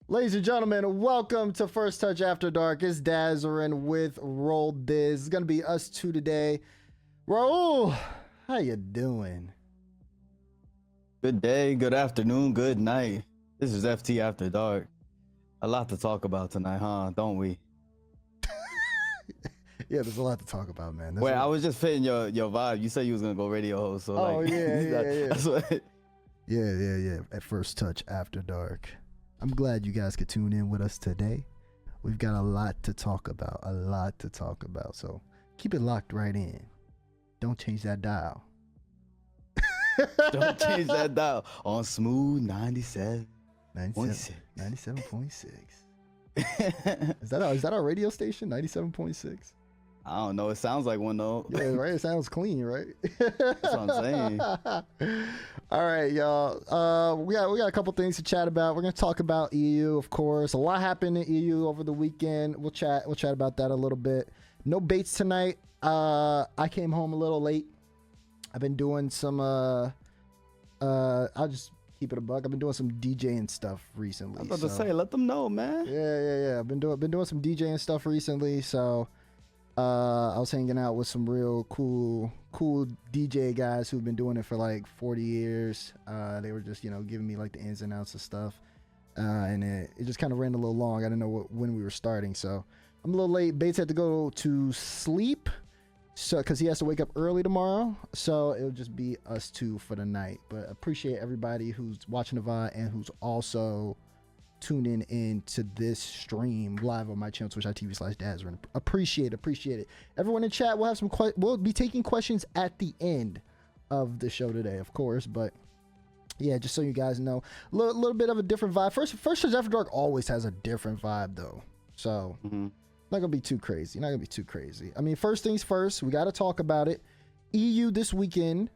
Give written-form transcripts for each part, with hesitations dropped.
Ladies and gentlemen, welcome to First Touch After Dark. It's Dazarin with Roll Biz. It's gonna be us two today. Raul, how you doing? Good day, good afternoon, good night. This is FT After Dark. A lot to talk about tonight, huh? Don't we? Yeah, there's a lot to talk about, man. Wait, I was just fitting your vibe. You said you was gonna go radio host, so Oh, like, yeah. That's what. Yeah. At First Touch After Dark. I'm glad you guys could tune in with us today. We've got a lot to talk about. So keep it locked right in. Don't change that dial. Don't change that dial on Smooth 97. 97.6. Is that our radio station? 97.6. I don't know. It sounds like one though. Yeah, right. It sounds clean, right? That's what I'm saying. All right, y'all. We got a couple things to chat about. We're gonna talk about EU, of course. A lot happened in EU over the weekend. We'll chat about that a little bit. No baits tonight. I came home a little late. I've been doing some. I'll just keep it a buck. I've been doing some DJing stuff recently. I was about to say, let them know, man. Yeah. I've been doing some DJing stuff recently. So I was hanging out with some real cool DJ guys who've been doing it for like 40 years. They were just giving me like the ins and outs of stuff, and it just kind of ran a little long. I didn't know when we were starting, so I'm a little late. Bates had to go to sleep, so because he has to wake up early tomorrow, so it'll just be us two for the night. But appreciate everybody who's watching the VOD and who's also tuning in to this stream live on my channel, twitch.tv/Dazarin. Appreciate it. Everyone in chat, we'll have we'll be taking questions at the end of the show today, of course. But yeah, just so you guys know, a little bit of a different vibe. First Touch After Dark always has a different vibe though, so not gonna be too crazy. I mean, first things first, we got to talk about it. EU this weekend,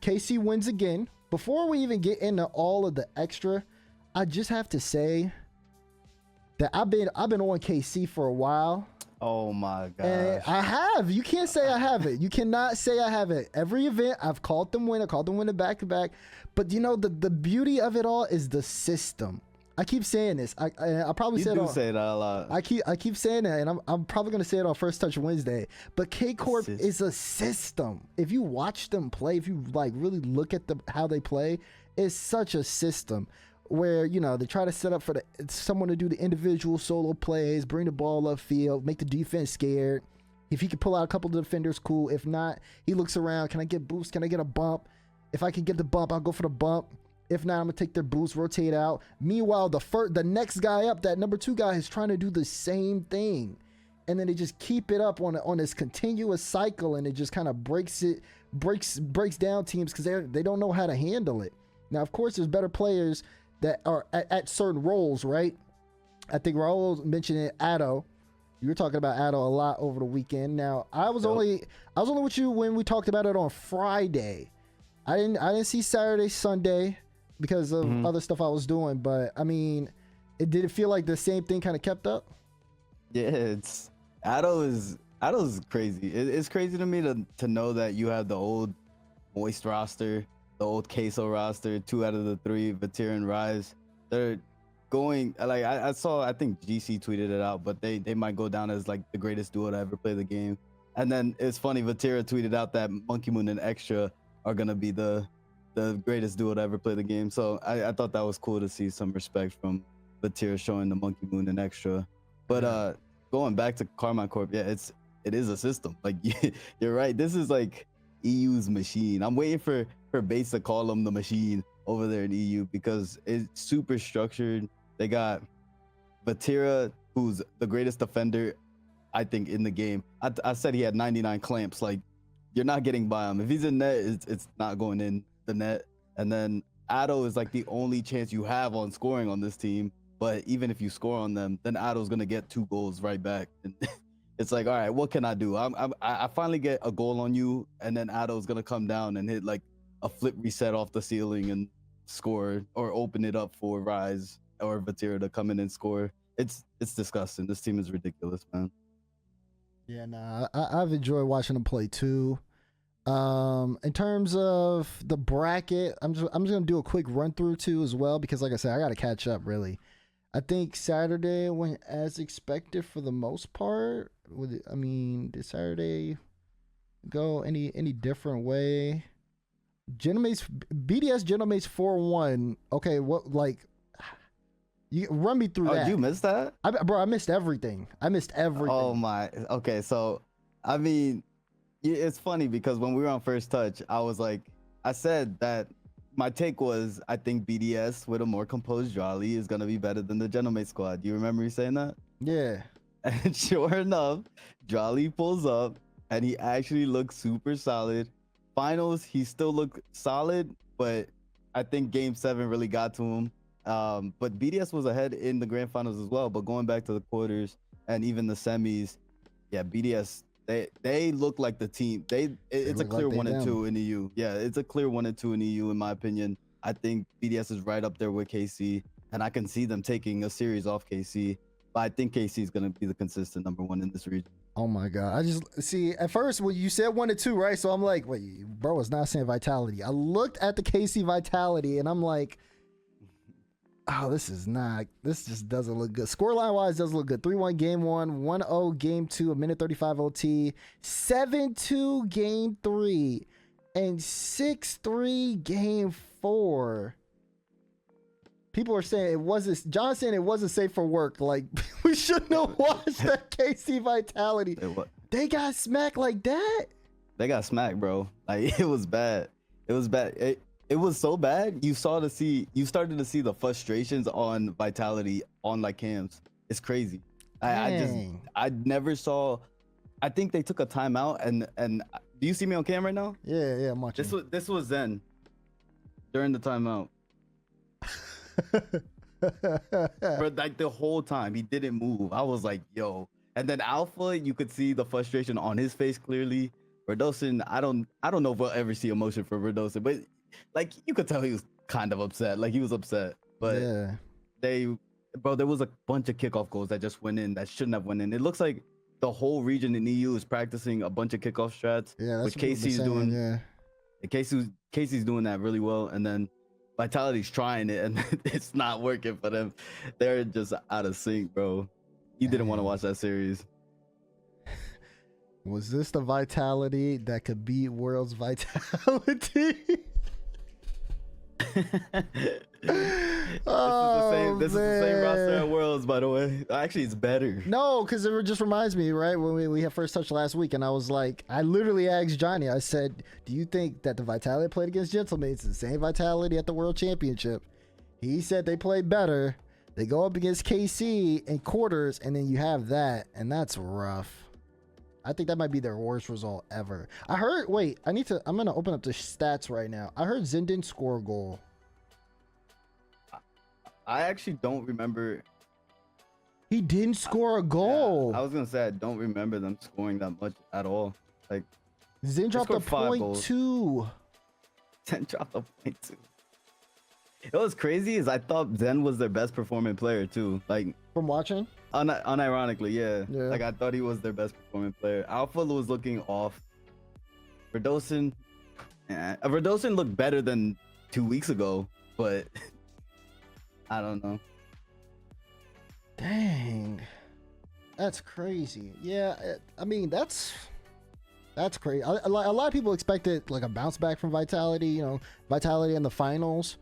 KC wins again. Before we even get into all of the extra, I just have to say that I've been on KC for a while. Oh my god! And I have. You can't say I haven't. You cannot say I haven't. Every event I've called them win. I called them win back to back. But the beauty of it all is the system. I keep saying this. I probably you said do say that a lot. I keep saying that, and I'm probably gonna say it on First Touch Wednesday. But K Corp is a system. If you watch them play, if you like really look at how they play, it's such a system. Where they try to set up for someone to do the individual solo plays, bring the ball upfield, make the defense scared. If he can pull out a couple of defenders, cool. If not, he looks around. Can I get boost? Can I get a bump? If I can get the bump, I'll go for the bump. If not, I'm gonna take their boost, rotate out. Meanwhile, the next guy up, that number 2 guy, is trying to do the same thing, and then they just keep it up on this continuous cycle, and it just kind of breaks down teams because they don't know how to handle it. Now, of course, there's better players that are at certain roles, right? I think Raul mentioned it. Addo, you were talking about Addo a lot over the weekend. Now, I was only with you when we talked about it on Friday. I didn't see Saturday, Sunday because of other stuff I was doing. But I mean, did it feel like the same thing kind of kept up? Yeah, Addo's crazy. It's crazy to me to know that you have the old Moist roster, the old Queso roster, 2 out of the 3, Vatira and Rise. They're going, like, I saw, I think GC tweeted it out, but they might go down as like the greatest duo to ever play the game. And then it's funny, Vatira tweeted out that Monkey Moon and Extra are gonna be the greatest duo to ever play the game. So I thought that was cool to see some respect from Vatira showing the Monkey Moon and Extra. But going back to Carmine Corp, yeah, it is a system. Like, you're right, this is like EU's machine. I'm waiting for Bates to call them the machine over there in EU because it's super structured. They got Vatira, who's the greatest defender, I think, in the game. I said he had 99 clamps. Like, you're not getting by him. If he's in net, it's not going in the net. And then Addo is like the only chance you have on scoring on this team. But even if you score on them, then Addo's gonna get 2 goals right back. And it's like, all right, what can I do? I finally get a goal on you, and then Addo's gonna come down and hit like a flip reset off the ceiling and score, or open it up for Rise or Vatira to come in and score. It's disgusting. This team is ridiculous, man. Yeah, nah, I've enjoyed watching them play too. In terms of the bracket, I'm just gonna do a quick run through too as well, because like I said, I gotta catch up really. I think Saturday went as expected for the most part. Did Saturday go any different way? BDS Gentlemates 4-1. Okay, what like you run me through Oh, that. did you miss that? I missed everything. Oh my. Okay, so I mean, it's funny because when we were on First Touch, I said that my take was I think BDS with a more composed Jolly is gonna be better than the Gentleman Squad. Do you remember me saying that? Yeah. And sure enough, Jolly pulls up and he actually looks super solid. Finals, he still looked solid, but I think Game 7 really got to him. But BDS was ahead in the grand finals as well. But going back to the quarters and even the semis, yeah, BDS they look like the team. It's a clear 1 and 2 in the EU. Yeah, it's a clear 1 and 2 in the EU in my opinion. I think BDS is right up there with KC, and I can see them taking a series off KC. But I think KC is gonna be the consistent #1 in this region. Oh my god! I just see at first when you said 1 and 2, right? So I'm like, wait, bro, it's not saying vitality. I looked at the KC vitality, and I'm like, oh, this just doesn't look good. Scoreline wise, doesn't look good. 3-1 game 1, 1-0 game 2, a minute 35 OT, 7-2 game 3, and 6-3 game 4. People are saying John's saying it wasn't safe for work. Like, we shouldn't have watched that KC vitality. They got smacked like that. They got smacked, bro. Like, it was bad. It was bad. It was so bad. You started to see the frustrations on Vitality on like cams. It's crazy. I never saw. I think they took a timeout and do you see me on cam right now? Yeah, I'm watching. This was Zen during the timeout. But like the whole time he didn't move. I was like, yo. And then Alpha, you could see the frustration on his face clearly. Verdosen, I don't know if we'll ever see emotion for Verdosen, but like you could tell he was kind of upset. Like he was upset. But yeah, there was a bunch of kickoff goals that just went in that shouldn't have went in. It looks like the whole region in EU is practicing a bunch of kickoff strats. Yeah, that's which Casey's doing. Yeah, Casey's doing that really well, and then Vitality's trying it, and it's not working for them. They're just out of sync, bro. You didn't want to watch that series. Was this the Vitality that could beat World's Vitality? This is the same roster at Worlds, by the way. Actually, it's better. No, because it just reminds me, right, when we had First Touch last week, and I was like, I literally asked Johnny, I said, do you think that the Vitality played against Gentlemates, the same Vitality at the World Championship? He said they played better. They go up against KC in quarters, and then you have that, and that's rough. I think that might be their worst result ever. I heard, I'm going to open up the stats right now. I heard Zen didn't score a goal. I actually don't remember. He didn't score a goal. Yeah, I was going to say, I don't remember them scoring that much at all. Like, Zen dropped a .2. Zen dropped a .2. It was crazy is I thought Zen was their best performing player too. Like from watching? Unironically, yeah. Yeah. Like I thought he was their best performing player. Alpha was looking off. Verdosen looked better than 2 weeks ago, but I don't know. Dang. That's crazy. Yeah, I mean that's crazy. A lot of people expected like a bounce back from Vitality, you know, Vitality in the finals.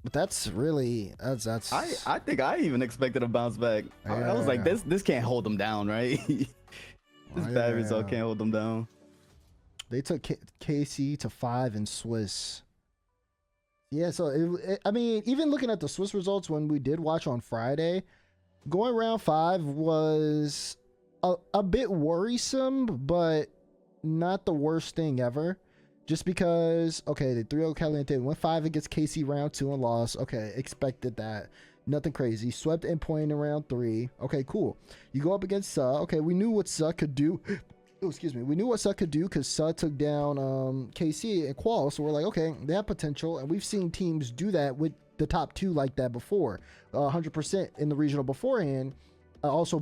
But that's I think I even expected a bounce back. I was like, this can't hold them down, right? This bad result can't hold them down. They took KC to 5 in Swiss. Yeah, so I mean, even looking at the Swiss results when we did watch on Friday, going round 5 was a bit worrisome, but not the worst thing ever. Just because, okay, the 3-0 Caliente went 5 against KC round 2 and lost. Okay, expected that. Nothing crazy. Swept in point in round 3. Okay, cool. You go up against Suh. Okay, we knew what Suh could do. Oh, excuse me. We knew what Suh could do because Suh took down KC and Qual. So we're like, okay, they have potential. And we've seen teams do that with the top 2 like that before. 100% in the regional beforehand. Also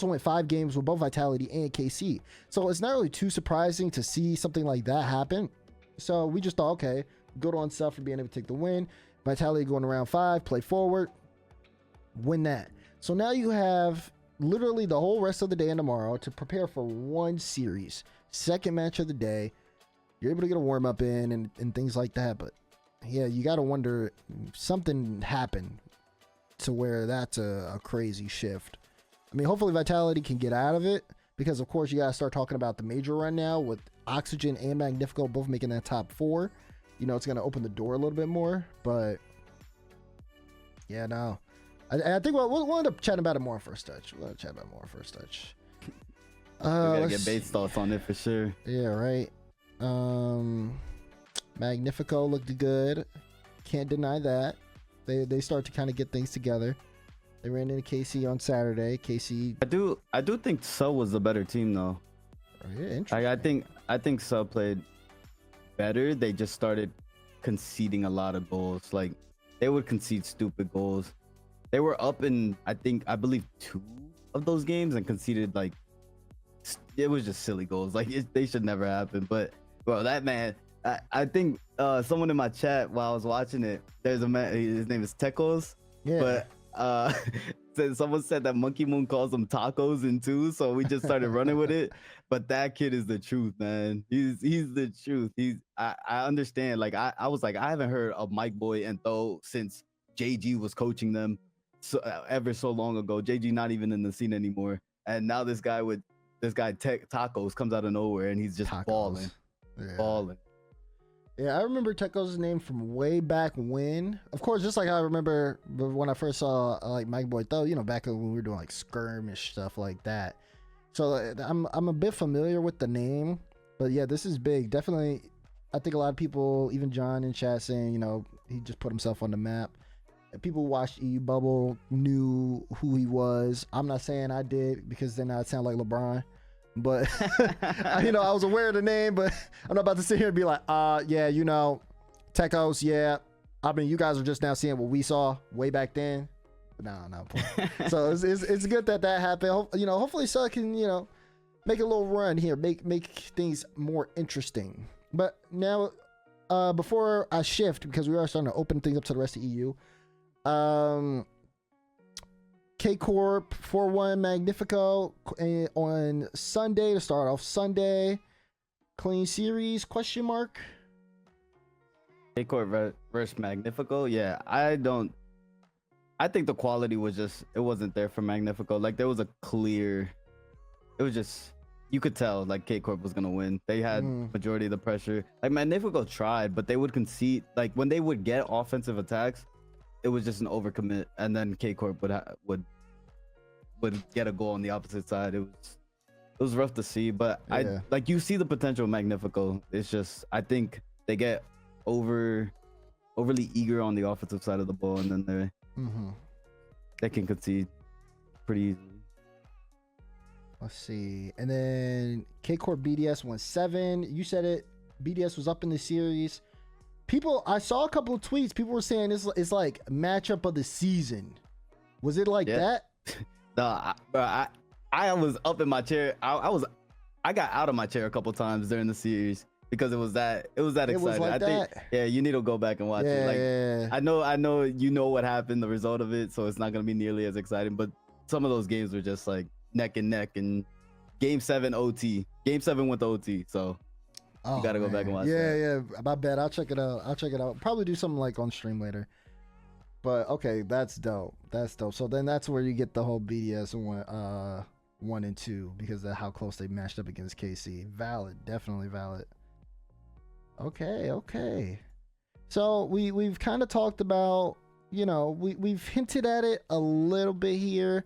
went 5 games with both Vitality and KC. So it's not really too surprising to see something like that happen. So we just thought, okay, good on Suh for being able to take the win. Vitality going around 5, play forward. win that. So now you have literally the whole rest of the day and tomorrow to prepare for one series, second match of the day. You're able to get a warm up in and things like that. But yeah, you got to wonder, something happened to where that's a crazy shift. I mean, hopefully Vitality can get out of it, because of course you got to start talking about the major run now with Oxygen and Magnifico both making that top 4. You know, it's going to open the door a little bit more. But yeah, no. I think we'll end up chatting about it more on First Touch. We gotta get Bates thoughts on it for sure. Yeah, right. Magnifico looked good. Can't deny that. They start to kind of get things together. They ran into KC on Saturday. KC. I do think Sub was the better team though. Oh, yeah, interesting. I think Sub played better. They just started conceding a lot of goals. Like they would concede stupid goals. They were up in I believe 2 of those games and conceded like it was just silly goals. Like they should never happen. But bro, that man, I think someone in my chat while I was watching it, there's a man, his name is Tecos. Yeah. But someone said that Monkey Moon calls them tacos in 2, so we just started running with it. But that kid is the truth, man. He's the truth. I understand. Like I was like, I haven't heard of Mike Boy and Tho since JG was coaching them ever so long ago. JG not even in the scene anymore, and now this guy Tacos comes out of nowhere and he's just balling. Yeah, I remember Teco's name from way back when. Of course, just like I remember when I first saw like Mike Boy Tho, you know, back when we were doing like skirmish stuff like that. So I'm a bit familiar with the name, but yeah, this is big. Definitely, I think a lot of people, even John in chat, saying, you know, he just put himself on the map. People who watched EU Bubble knew who he was. I'm not saying I did, because then I'd sound like LeBron. But you know, I was aware of the name, but I'm not about to sit here and be like, yeah, you know, Tecos, yeah. I mean, you guys are just now seeing what we saw way back then. But no. So it's good that happened. You know, hopefully Sub can, you know, make a little run here, make things more interesting. But now, before I shift, because we are starting to open things up to the rest of EU. K Corp 4-1 Magnifico on Sunday to start off Sunday. Clean series? Question mark. K Corp versus Magnifico. Yeah, I think the quality was it wasn't there for Magnifico. Like there was it was just, you could tell like K Corp was gonna win. They had majority of the pressure. Like Magnifico tried, but they would concede. Like when they would get offensive attacks, it was just an overcommit, and then K Corp would get a goal on the opposite side. It was rough to see, but yeah. You see the potential of Magnifico. It's just I think they get overly eager on the offensive side of the ball, and then they can concede pretty easily. Let's see, and then K Corp BDS won 7. You said it. BDS was up in the series. I saw a couple of tweets. People were saying it's like matchup of the season. Was it like that? No, I was up in my chair. I got out of my chair a couple times during the series because it was that exciting. Was like I think you need to go back and watch it. Like yeah. I know you know what happened, the result of it, so it's not gonna be nearly as exciting. But some of those games were just like neck and neck, and Game 7 OT. Game 7 went to OT, so. You gotta go back and watch that. Yeah. I bet I'll check it out. Probably do something like on stream later. But okay, that's dope. So then that's where you get the whole BDS 1 and 2 because of how close they matched up against KC. Valid, definitely valid. Okay. So we've kind of talked about, you know, we've hinted at it a little bit here.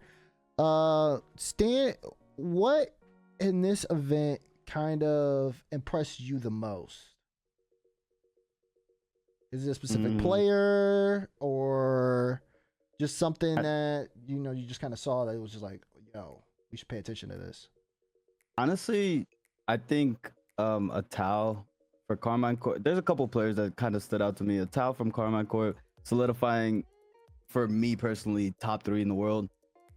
Stan, what in this event kind of impressed you the most? Is it a specific player or just something that you know you just kind of saw that it was just like, yo, we should pay attention to this? Honestly, I think a Tao for Carmine Corp. There's a couple players that kind of stood out to me. A Tao from Carmine Corp solidifying for me personally top 3 in the world.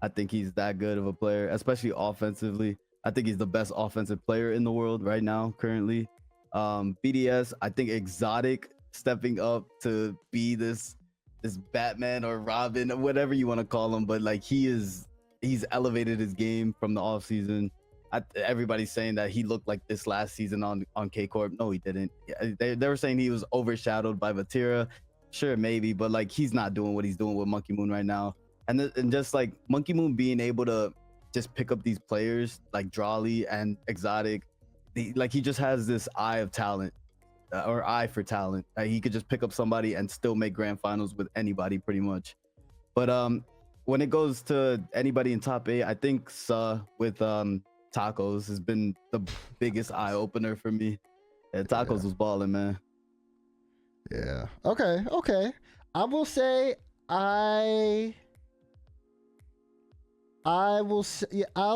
I think he's that good of a player, especially offensively. I think he's the best offensive player in the world right now, currently. BDS, I think Exotic stepping up to be this this Batman or Robin or whatever you want to call him, but like he's elevated his game from the off season. Everybody's saying that he looked like this last season on K Corp. No, he didn't. Yeah, they were saying he was overshadowed by Vatira. Sure, maybe, but like he's not doing what he's doing with Monkey Moon right now. And just like Monkey Moon being able to just pick up these players like Drawley and Exotic, he just has this eye of talent, or eye for talent. He could just pick up somebody and still make grand finals with anybody pretty much. But when it goes to anybody in top 8, I think with Tacos has been the biggest eye opener for me. Yeah, Tacos was balling, man. Yeah. Okay. I will say I'll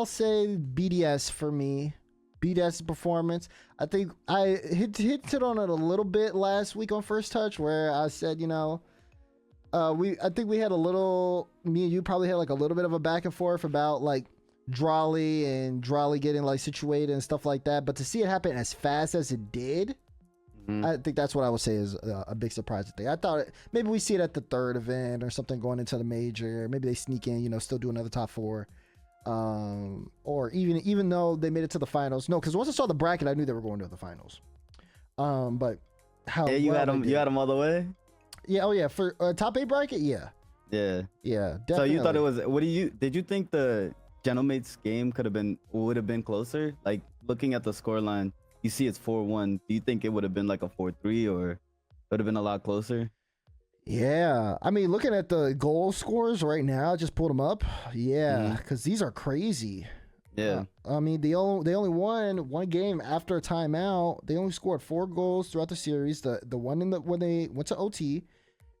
say BDS for me. BDS performance. I think I hit on it a little bit last week on First Touch, where I said, I think we had a little, me and you probably had like a little bit of a back and forth about like Drawley getting like situated and stuff like that. But to see it happen as fast as it did, I think that's what I would say is a big surprise thing. I thought maybe we see it at the third event or something going into the major. Maybe they sneak in, still do another top 4. Or even though they made it to the finals. No, because once I saw the bracket, I knew they were going to the finals. But how? Yeah, you had them all the way. Yeah. Oh yeah. For top 8 bracket. Yeah. Yeah. Definitely. So you thought it was? Did you think the Genomates game would have been closer? Like looking at the scoreline, you see it's 4-1. Do you think it would have been like a 4-3 or would have been a lot closer? Yeah, I mean, looking at the goal scores right now, I just pulled them up. Yeah, because these are crazy. Yeah. I mean, they only won one game after a timeout. They only scored 4 goals throughout the series. The one when they went to OT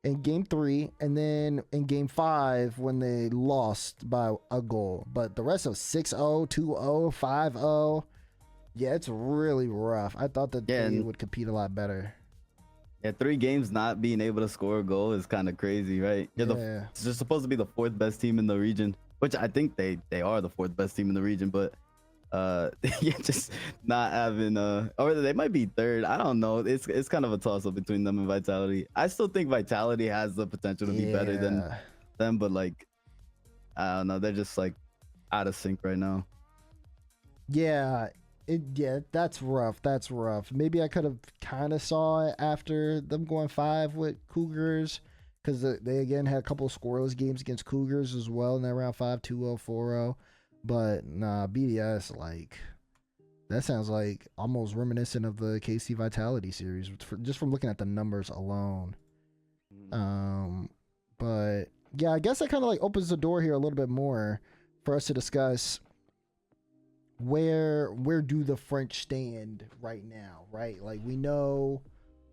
in game 3, and then in game 5 when they lost by a goal. But the rest of 6-0, 2-0, 5-0. Yeah, it's really rough. I thought that they would compete a lot better. Yeah, 3 games not being able to score a goal is kind of crazy, right? They're supposed to be the 4th best team in the region, which I think they are the 4th best team in the region, but just not having or they might be 3rd. I don't know. It's kind of a toss up between them and Vitality. I still think Vitality has the potential to be better than them, but like I don't know. They're just like out of sync right now. Yeah. That's rough. Maybe I could have kind of saw it after them going 5 with Cougars, because they again had a couple of scoreless games against Cougars as well in that round 5, 2-0, 4-0. But nah, BDS, like that sounds like almost reminiscent of the KC Vitality series, just from looking at the numbers alone. But yeah, I guess that kind of like opens the door here a little bit more for us to discuss where do the French stand right now, right? Like we know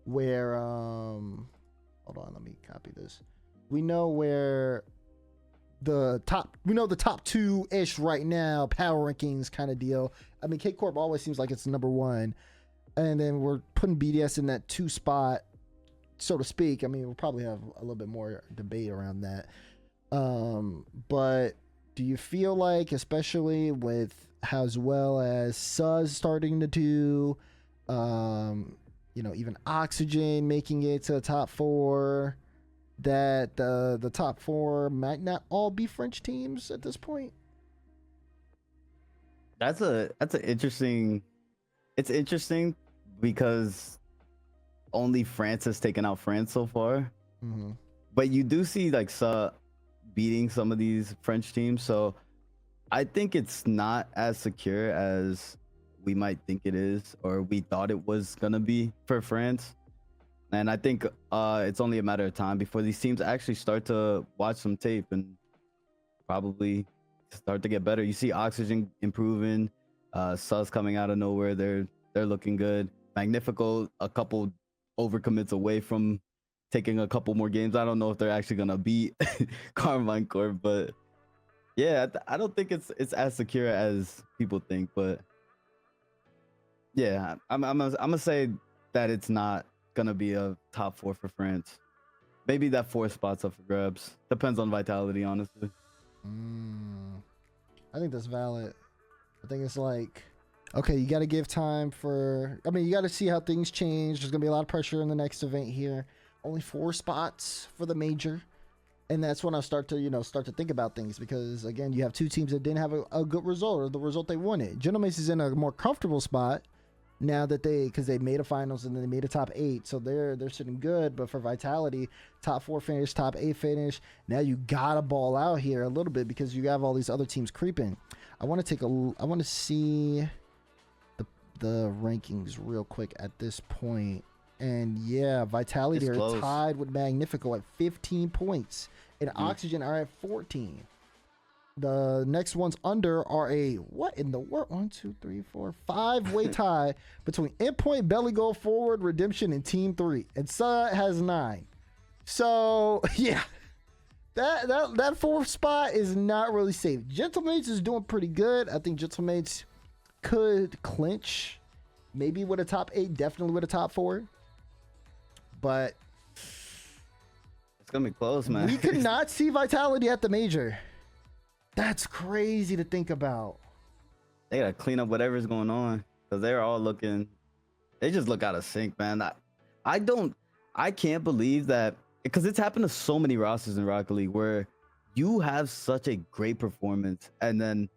where hold on, let me copy this. We know where the top 2-ish right now, power rankings kind of deal. I mean, K Corp always seems like it's number 1, and then we're putting BDS in that 2 spot, so to speak. I mean, we'll probably have a little bit more debate around that. But do you feel like, especially with as well as Suz starting to do, even Oxygen making it to the top 4, that the top 4 might not all be French teams at this point? That's interesting. It's interesting because only France has taken out France so far. But you do see like beating some of these French teams, so I think it's not as secure as we might think it is, or we thought it was gonna be for France. And I think it's only a matter of time before these teams actually start to watch some tape and probably start to get better. You see Oxygen improving, Sus coming out of nowhere. They're looking good. Magnifico, a couple overcommits away from taking a couple more games. I don't know if they're actually gonna beat Carmine Corp, but yeah, I don't think it's as secure as people think. But yeah, I'm gonna say that it's not gonna be a top 4 for France. Maybe that 4th spot's up for grabs. Depends on Vitality, honestly. I think that's valid. I think it's like, okay, you got to give time for. I mean, you got to see how things change. There's gonna be a lot of pressure in the next event here. only 4 spots for the major. And that's when I start to think about things, because again, you have 2 teams that didn't have a good result, or the result they wanted. Gentleman's is in a more comfortable spot now that because they made a finals and then they made a top 8, so they're sitting good. But for Vitality, top 4 finish, top 8 finish, now you gotta ball out here a little bit because you have all these other teams creeping. I want to see the rankings real quick at this point. And yeah, Vitality are tied with Magnifico at 15 points, and Oxygen are at 14. The next ones under are a what in the world? 1, 2, 3, 4, 5-way tie between Endpoint, Belly Go Forward, Redemption, and Team 3. And Sud has 9. So yeah, that 4th spot is not really safe. Gentlemates is doing pretty good. I think Gentlemates could clinch, maybe with a top 8, definitely with a top 4. But it's gonna be close, man. We could not see Vitality at the major. That's crazy to think about. They gotta clean up whatever's going on, because they're all looking. They just look out of sync, man. I can't believe that, because it's happened to so many rosters in Rocket League where you have such a great performance, and then,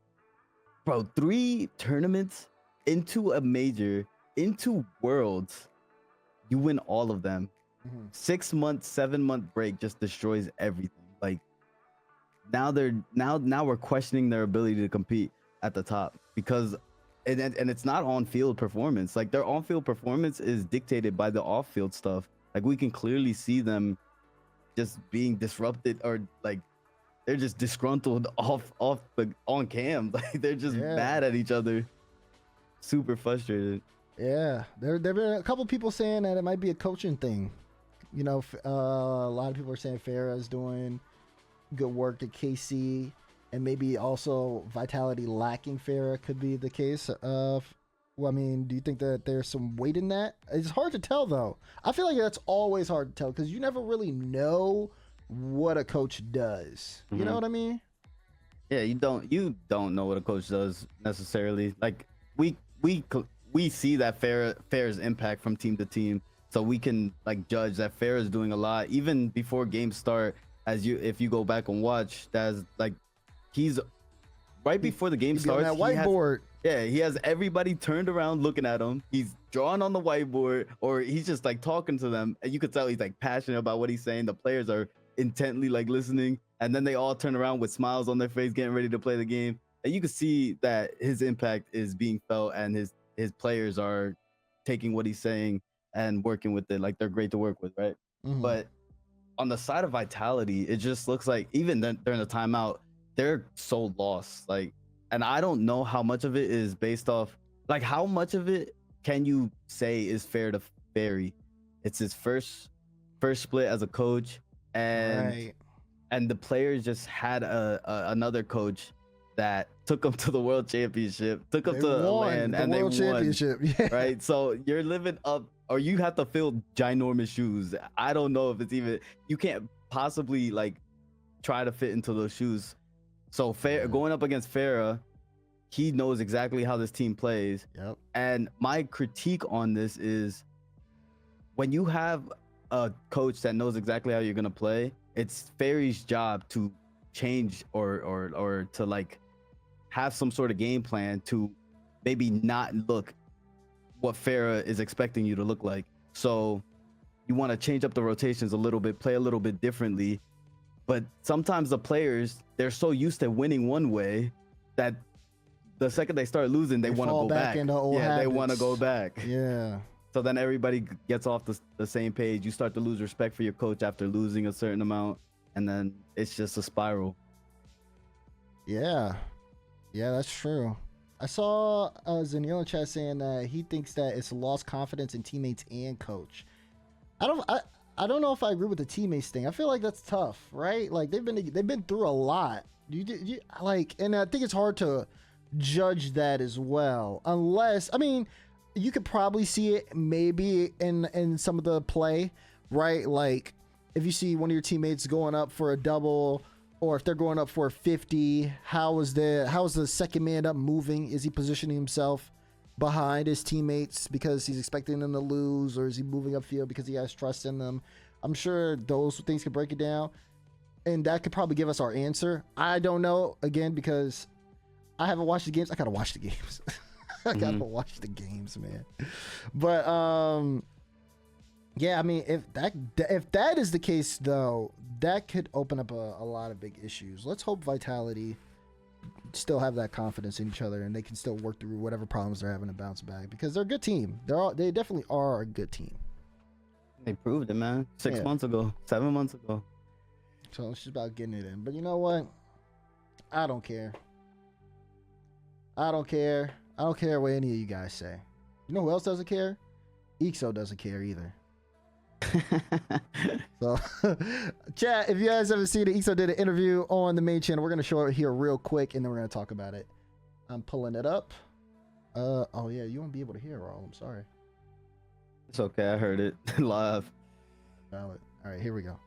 bro, 3 tournaments into a major, into Worlds, you win all of them. 6 months, 7-month break just destroys everything. Like now we're questioning their ability to compete at the top, because and it's not on-field performance. Like their on-field performance is dictated by the off-field stuff. Like we can clearly see them just being disrupted, or like they're just disgruntled on cam. Like they're just mad at each other, super frustrated. Yeah, there been a couple people saying that it might be a coaching thing. You know, a lot of people are saying Farah is doing good work at KC, and maybe also Vitality lacking Farah could be the case. Well, I mean, do you think that there's some weight in that? It's hard to tell, though. I feel like that's always hard to tell, because you never really know what a coach does. You know what I mean? Yeah, you don't know what a coach does necessarily. Like we see that Farah's impact from team to team, so we can like judge that Farah is doing a lot even before games start. If you go back and watch, that's like he's right before the game starts. On that whiteboard. He has everybody turned around looking at him. He's drawing on the whiteboard, or he's just like talking to them, and you could tell he's like passionate about what he's saying. The players are intently like listening, and then they all turn around with smiles on their face, getting ready to play the game. And you can see that his impact is being felt, and his players are taking what he's saying and working with it. Like they're great to work with, right? But on the side of Vitality, it just looks like even during the timeout, they're so lost. Like, and I don't know how much of it is based off, like how much of it can you say is fair to Ferry? It's his first split as a coach, and the players just had another coach that took them to the world championship, took them to LAN, and they won. Yeah. Right? So you're living up, or you have to fill ginormous shoes. I don't know if it's even, you can't possibly like try to fit into those shoes. So going up against Farah, he knows exactly how this team plays. Yep. And my critique on this is, when you have a coach that knows exactly how you're gonna play, it's Ferry's job to change or to like have some sort of game plan to maybe not look what Farah is expecting you to look like. So you want to change up the rotations a little bit, play a little bit differently. But sometimes the players, they're so used to winning one way that the second they start losing, they want to go back. They want to go back. Yeah. So then everybody gets off the same page. You start to lose respect for your coach after losing a certain amount, and then it's just a spiral. Yeah, that's true. I saw Zanil in chat saying that he thinks that it's lost confidence in teammates and coach. I don't know if I agree with the teammates thing. I feel like that's tough, right? Like they've been through a lot. You like, and I think it's hard to judge that as well, unless, I mean, you could probably see it maybe in some of the play, right? Like if you see one of your teammates going up for a double, or if they're going up for a 50, how is the second man up moving? Is he positioning himself behind his teammates because he's expecting them to lose, or is he moving upfield because he has trust in them? I'm sure those things could break it down, and that could probably give us our answer. I don't know, again, because I haven't watched the games. I gotta watch the games. I gotta watch the games, man. But yeah, I mean, if that is the case, though, that could open up a lot of big issues. Let's hope Vitality still have that confidence in each other, and they can still work through whatever problems they're having to bounce back, because they're a good team. They definitely are a good team. They proved it, man. 6 months ago, 7 months ago. So it's just about getting it in. But you know what? I don't care. I don't care what any of you guys say. You know who else doesn't care? Eekso doesn't care either. So, chat, if you guys haven't seen it, Eekso did an interview on the main channel. We're going to show it here real quick, and then we're going to talk about it. I'm pulling it up. Oh yeah, you won't be able to hear it all. I'm sorry. It's okay, I heard it live. Valid. All right, here we go.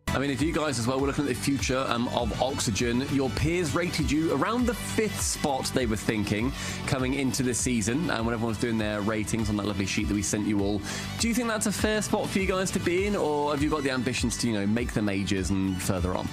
I mean, if you guys as well were looking at the future of Oxygen, your peers rated you around the 5th spot, they were thinking, coming into the season, and when everyone's doing their ratings on that lovely sheet that we sent you all. Do you think that's a fair spot for you guys to be in, or have you got the ambitions to, you know, make the majors and further on?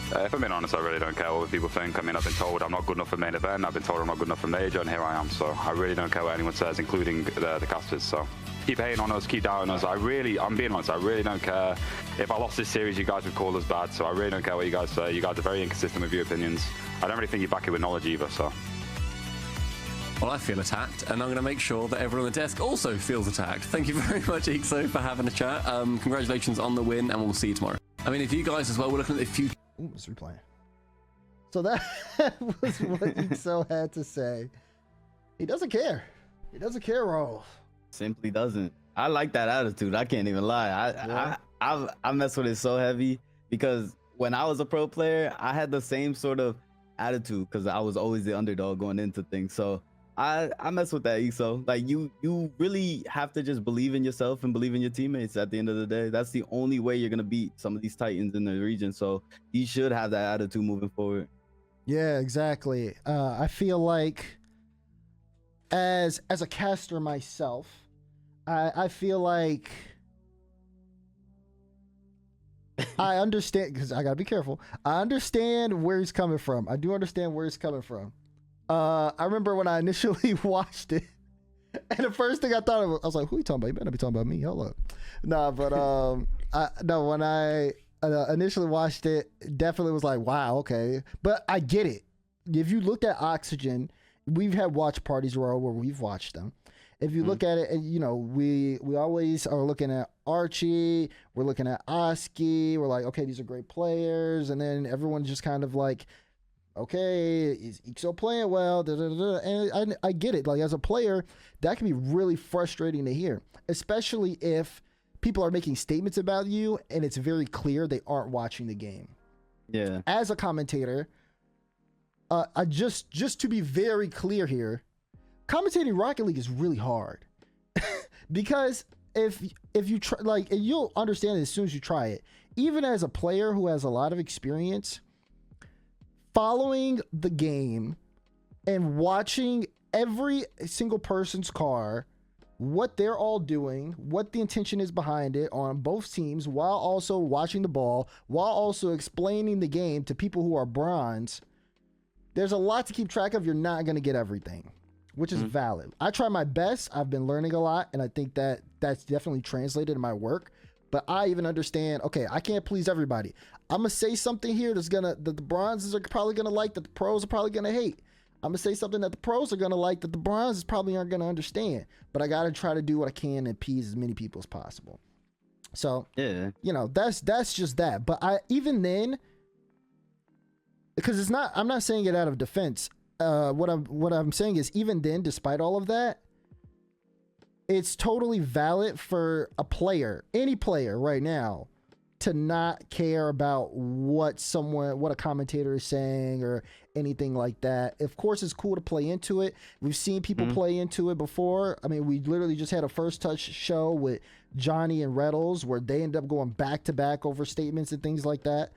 If I'm being honest, I really don't care what people think. I mean, I've been told I'm not good enough for main event, I've been told I'm not good enough for major, and here I am. So I really don't care what anyone says, including the casters. So keep hating on us, keep doubting us. I'm being honest, I really don't care. If I lost this series, you guys would call us bad, so I really don't care what you guys say. You guys are very inconsistent with your opinions. I don't really think you back it with knowledge either, so. Well, I feel attacked, and I'm going to make sure that everyone on the desk also feels attacked. Thank you very much, Eekso, for having a chat. Congratulations on the win, and we'll see you tomorrow. I mean, if you guys as well were looking at the future... Ooh, it's replaying. So that was what Eekso had to say. He doesn't care. He doesn't care, Rolf. Simply doesn't. I like that attitude. I can't even lie. I mess with it so heavy because when I was a pro player, I had the same sort of attitude because I was always the underdog going into things. So I mess with that, Eekso. Like you really have to just believe in yourself and believe in your teammates at the end of the day. That's the only way you're gonna beat some of these titans in the region. So you should have that attitude moving forward. Yeah, exactly. I feel like as a caster myself, I feel like I understand, because I gotta be careful. I understand where he's coming from. I do understand where he's coming from. I remember when I initially watched it, and the first thing I thought of, I was like, "Who are you talking about? You better not be talking about me." Hold up. Nah, but when I initially watched it, definitely was like, "Wow, okay." But I get it. If you looked at Oxygen, we've had watch parties where we've watched them. If you look at it, you know, we always are looking at Archie, we're looking at Oski, we're like, okay, these are great players, and then everyone's just kind of like, okay, is Eekso playing well? Da, da, da, da. And I get it. Like, as a player, that can be really frustrating to hear, especially if people are making statements about you and it's very clear they aren't watching the game. Yeah. As a commentator, I just to be very clear here, commentating Rocket League is really hard because if you try, like, and you'll understand it as soon as you try it. Even as a player who has a lot of experience, following the game and watching every single person's car, what they're all doing, what the intention is behind it on both teams, while also watching the ball, while also explaining the game to people who are bronze, there's a lot to keep track of. You're not going to get everything, which is valid. I try my best. I've been learning a lot, and I think that that's definitely translated in my work. But I even understand, okay, I can't please everybody. I'm going to say something here that the bronzes are probably going to like, that the pros are probably going to hate. I'm going to say something that the pros are going to like, that the bronzes probably aren't going to understand. But I got to try to do what I can and appease as many people as possible. So, yeah, you know, that's just that. But even then, because I'm not saying it out of defense. What I'm saying is, even then, despite all of that, it's totally valid for a player, any player right now, to not care about what a commentator is saying or anything like that. Of course, it's cool to play into it. We've seen people play into it before. I mean, we literally just had a First Touch show with Johnny and Reddles where they end up going back to back over statements and things like that,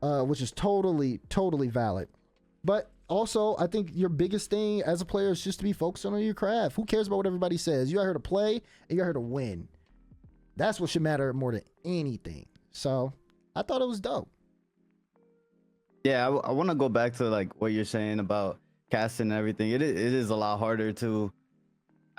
which is totally valid. But also, I think your biggest thing as a player is just to be focused on your craft. Who cares about what everybody says? You out here to play and you're here to win. That's what should matter more than anything. So I thought it was dope. Yeah, I want to go back to like what you're saying about casting and everything. It is a lot harder to.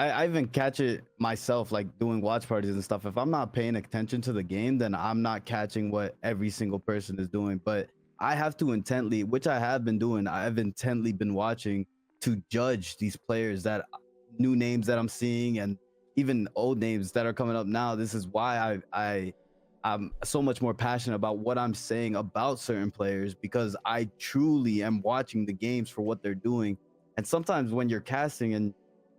I even catch it myself, like doing watch parties and stuff. If I'm not paying attention to the game, then I'm not catching what every single person is doing. But I have to intently, which I have been doing, I've intently been watching to judge these players, that new names that I'm seeing and even old names that are coming up now. This is why I'm so much more passionate about what I'm saying about certain players, because I truly am watching the games for what they're doing. And sometimes when you're casting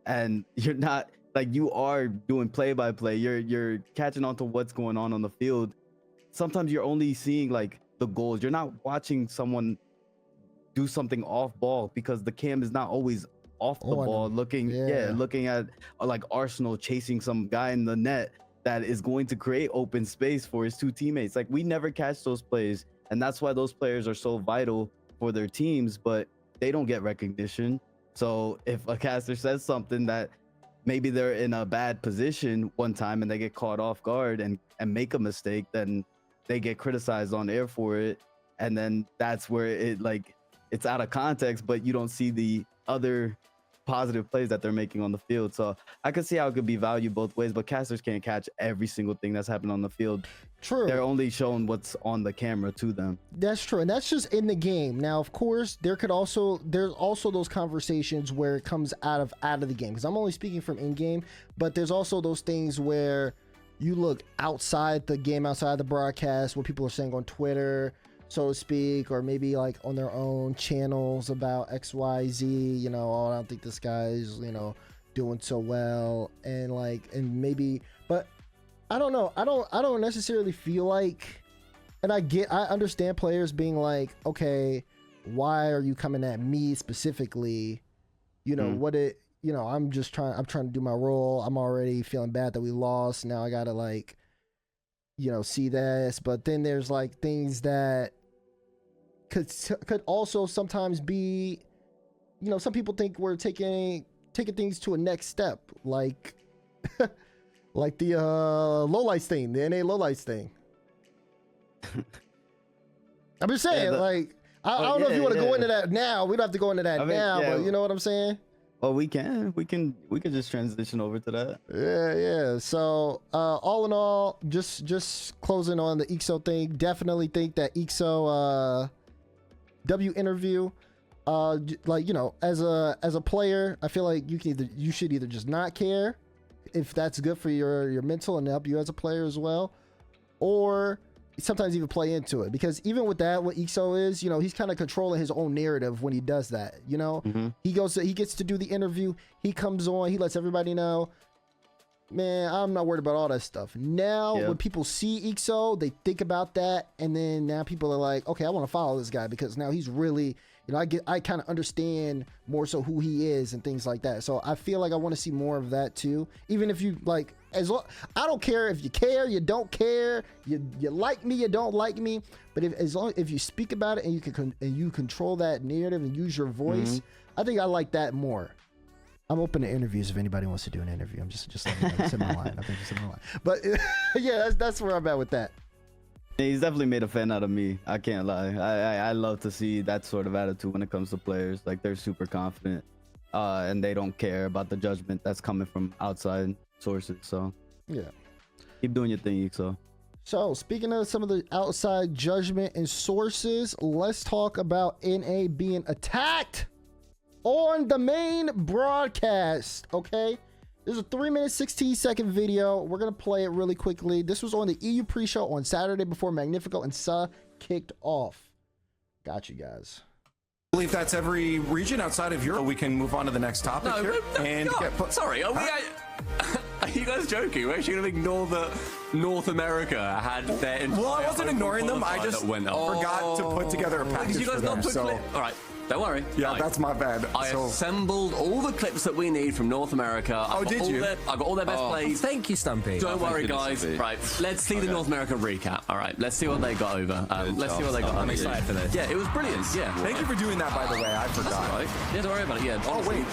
and you're not, like, you are doing play-by-play, you're catching on to what's going on the field. Sometimes you're only seeing like the goals. You're not watching someone do something off ball, because the cam is not always off the ball looking at like Arsenal chasing some guy in the net that is going to create open space for his two teammates. Like, we never catch those plays, and that's why those players are so vital for their teams, but they don't get recognition. So if a caster says something that maybe they're in a bad position one time and they get caught off guard and make a mistake, then they get criticized on air for it. And then that's where it's out of context, but you don't see the other positive plays that they're making on the field. So I could see how it could be valued both ways, but casters can't catch every single thing that's happening on the field. True. They're only showing what's on the camera to them. That's true, and that's just in the game. Now, of course, there's also those conversations where it comes out of the game, because I'm only speaking from in game, but there's also those things where you look outside the game, outside the broadcast, what people are saying on Twitter, so to speak, or maybe like on their own channels about XYZ, you know, oh, I don't think this guy's, you know, doing so well, and maybe, but I don't know. I don't necessarily feel like, and I understand players being like, okay, why are you coming at me specifically? You know, I'm trying to do my role. I'm already feeling bad that we lost. Now I gotta see this. But then there's like things that could also sometimes be, you know, some people think we're taking things to a next step, like like the lowlights thing, the NA lowlights thing. I'm just saying, I don't know if you want to go into that now. We don't have to go into that now, but you know what I'm saying? Well, we can just transition over to that. Yeah. So, all in all, just closing on the Eekso thing. Definitely think that Eekso W interview, as a player, I feel like you should either just not care if that's good for your mental and help you as a player as well, or sometimes even play into it, because even with that, what Eekso is, you know, he's kind of controlling his own narrative when he does that. You know, he gets to do the interview, he comes on, he lets everybody know, man, I'm not worried about all that stuff. Now, when people see Eekso, they think about that, and then now people are like, okay, I want to follow this guy because now he's really, you know, I kind of understand more so who he is and things like that. So I feel like I want to see more of that too. Even if you like, I don't care if you care, you don't care, you like me, you don't like me, but if you speak about it and you control that narrative and use your voice, I think I like that more. I'm open to interviews if anybody wants to do an interview. I'm just letting you know, it's in my line. I think it's in my line. But yeah, that's where I'm at with that. He's definitely made a fan out of me. I can't lie. I love to see that sort of attitude when it comes to players. Like, they're super confident, and they don't care about the judgment that's coming from outside sources. So yeah, keep doing your thing, Eekso. So speaking of some of the outside judgment and sources, let's talk about NA being attacked on the main broadcast. Okay, there's a 3-minute 16-second video. We're gonna play it really quickly. This was on the EU pre-show on Saturday before Magnifico and Sa kicked off. Got you guys. I believe that's every region outside of Europe. We can move on to the next topic here. Sorry, are you guys joking? We're actually going to ignore that North America had their entire. Well, I wasn't ignoring them. I just forgot to put together a package you guys for them. All right. Don't worry. Yeah, that's my bad. I So, assembled all the clips that we need from North America. Oh, did you? I got all their best plays. Thank you, Stumpy. Don't worry, goodness, guys. Stumpy. Right, let's see the North America recap. All right, let's see what they got over. Let's see what they got. Stumpy. I'm excited for this. Yeah, it was brilliant. Yeah. thank you for doing that, by the way. I forgot. Right. Yeah, don't worry about it. Yeah. Honestly, wait.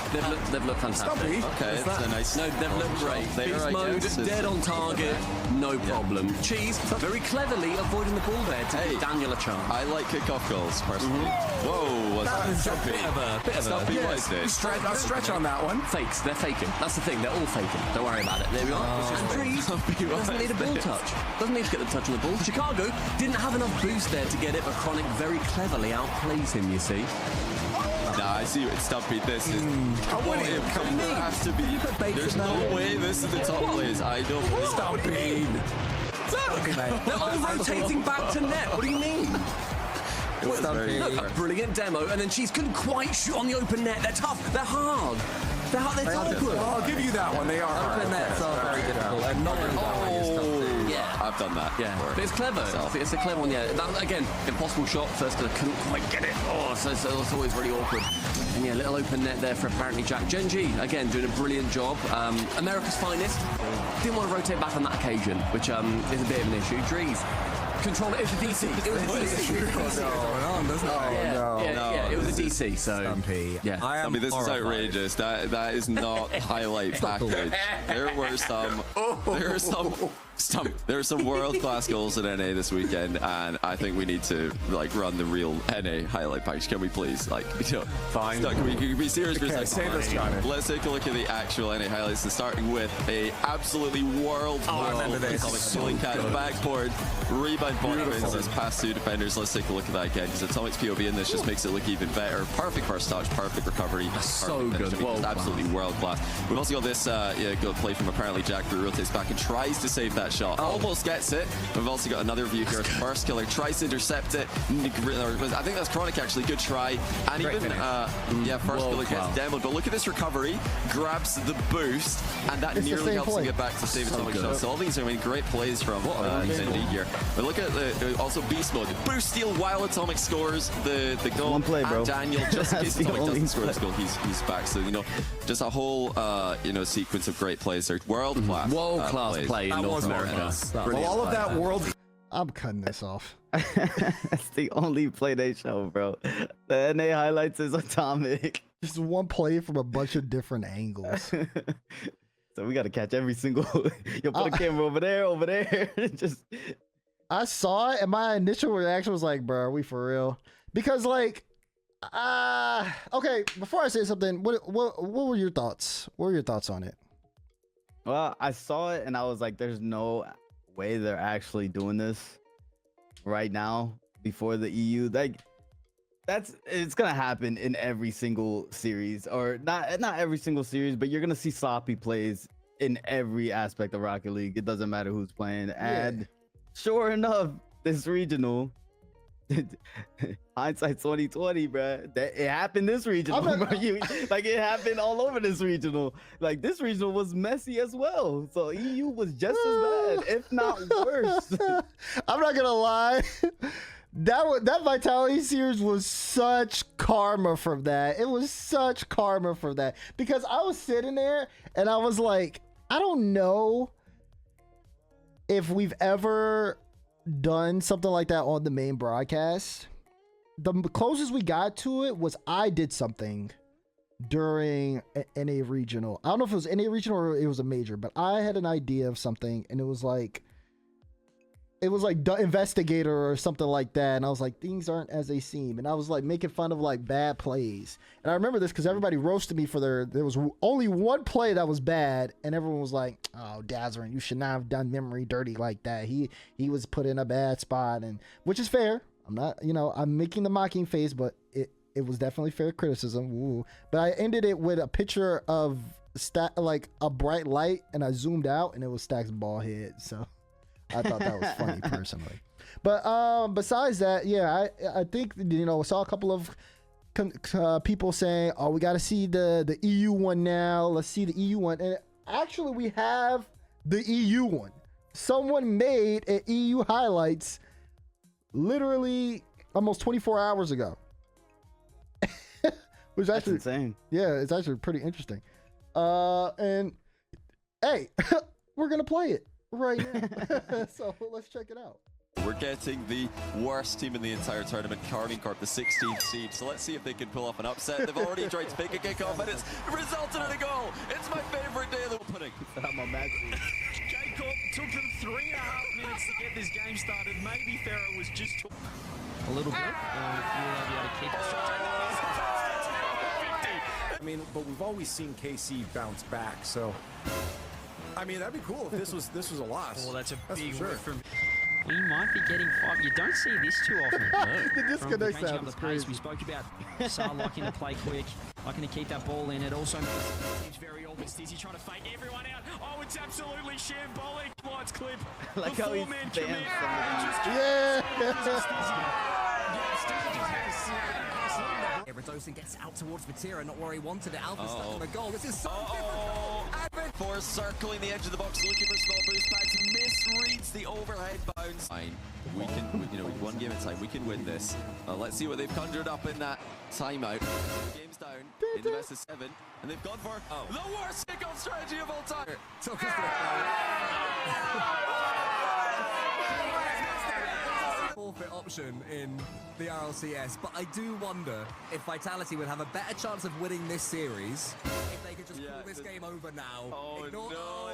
they've looked fantastic. Stumpy. Okay, it's a nice. No, they've looked great. There, Beast I mode, guess. dead on target, no problem. Cheese, very cleverly avoiding the ball there to give Daniel a chance. I like kickoff goals personally. Whoa, what's that? Stumpy. Bit of a Stumpy, what is this? Stretch on that one. Fakes, they're faking. That's the thing, they're all faking. Don't worry about it. There we are. And Trees doesn't need a ball touch. Doesn't need to get the touch on the ball. Chicago didn't have enough boost there to get it, but Chronic very cleverly outplays him, you see. Nah, I see what Stumpy. This is. It has to be. There's no way this is the top plays. I don't believe Stumpy. They're all rotating back to net. What do you mean? it was very Look, a brilliant demo, and then Cheese couldn't quite shoot on the open net. They're tough. They're hard. They're awkward. I'll give you that one. They are hard. Open nets are very difficult. And not really that way is Stumpy. Yeah. I've done that. Yeah, before. but it's clever. Myself. It's a clever one, yeah. That, again, impossible shot. First, I couldn't quite get it. Oh, so it's always really awkward. And yeah, little open net there for apparently Jack. Gen G, again, doing a brilliant job. America's finest. Didn't want to rotate back on that occasion, which is a bit of an issue. Drees. Control it. It was a DC. It was a DC. Yeah, it was a DC. So Stumpy. Yeah. I am I mean, this is horrified. outrageous. That is not highlight package. There were some. There are some world-class goals in NA this weekend, and I think we need to run the real NA highlight package. Can we please, Fine. Can we be serious for a second? Save us, Johnny. Let's take a look at the actual NA highlights, and starting with a absolutely world-class remember this. Atomic catch backboard rebound point wins as past two defenders. Let's take a look at that again, because Atomic's POV in this just makes it look even better. Perfect first touch, perfect recovery. So perfect good. finish. I mean, just absolutely world-class. We've also got this good play from apparently Jack, who rotates back and tries to save that shot. Almost gets it. We've also got another view here. First killer tries to intercept it. I think that's Chronic actually. Good try. And Great even first killer gets demoed. But look at this recovery. Grabs the boost, and that It's the nearly same helps him play. get back to save Atomic good. shot. So all these are great plays from Zendy here. But look at also beast mode. Boost steal while Atomic scores the goal. One play, bro. And Daniel, just in case That's the Atomic only doesn't score this goal, he's back. So just a whole sequence of great plays. They're world class. World-class play in That North was America. world-class. Well, all of that world. I'm cutting this off. That's the only play they show, bro. The NA highlights is Atomic. Just one play from a bunch of different angles. So we gotta catch every single. Yo, put a camera over there. Just I saw it, and my initial reaction was like, "Bro, are we for real?" Because okay. Before I say something, what were your thoughts? What were your thoughts on it? well, I saw it and I was like, "There's no way they're actually doing this right now before the EU." It's gonna happen in every single series, or not every single series, but you're gonna see sloppy plays in every aspect of Rocket League. It doesn't matter who's playing. And sure enough, this regional, hindsight 2020, bruh. It happened this regional. Bro. It happened all over this regional. This regional was messy as well. So EU was just as bad, if not worse. I'm not gonna lie. That Vitality series was such karma from that. It was such karma from that. Because I was sitting there and I was like, I don't know if we've ever done something like that on the main broadcast. The closest we got to it was I did something during NA regional. I don't know if it was NA regional or it was a major, but I had an idea of something, and it was like the investigator or something like that, and I was like, things aren't as they seem, and I was like making fun of bad plays. And I remember this because everybody roasted me for there was only one play that was bad, and everyone was like, "Oh, Dazzler, you should not have done memory dirty like that. He was put in a bad spot," and which is fair. I'm not, I'm making the mocking face, but it was definitely fair criticism. Ooh. But I ended it with a picture of a bright light, and I zoomed out, and it was Stack's ball head. So I thought that was funny personally. But besides that, yeah, I think I saw a couple of people saying, "Oh, we got to see the EU one now. Let's see the EU one." And actually, we have the EU one. Someone made an EU highlights literally almost 24 hours ago. Which That's actually, insane. yeah, it's actually pretty interesting. And hey, we're gonna play it right now. So let's check it out. We're getting the worst team in the entire tournament, Carmine Corp, the 16th seed. So let's see if they can pull off an upset. They've already tried to pick a kickoff, and it's resulted in a goal. It's my favorite day of the opening. Jacob took them 3.5 minutes to get this game started. Maybe Farah was just a little bit. Will they be able to keep it? I mean, but we've always seen KC bounce back, so I mean that'd be cool if this was a loss. Well, that's for big sure. word from. We might be getting 5. You don't see this too often. The disconnect From sound is the pace. crazy. We spoke about Sar liking to play quick, liking to keep that ball in. It also seems very obvious. Is he trying to fake everyone out? Oh, it's absolutely shambolic. Lights clip. Like the how he four-man spams commit. Everton gets out towards Vatira, not where he wanted it. Alpha stuck on the goal. This is so difficult. For circling the edge of the box, looking for small boost packs, misreads the overhead bounce. Fine, we can, you know, one game at a time, we can win this. Let's see what they've conjured up in that timeout. Game's down in the best of 7, and they've gone for the worst kickoff strategy of all time. Forfeit option in the RLCS, but I do wonder if Vitality would have a better chance of winning this series if they could just pull this game over now. Oh, Ignore- no.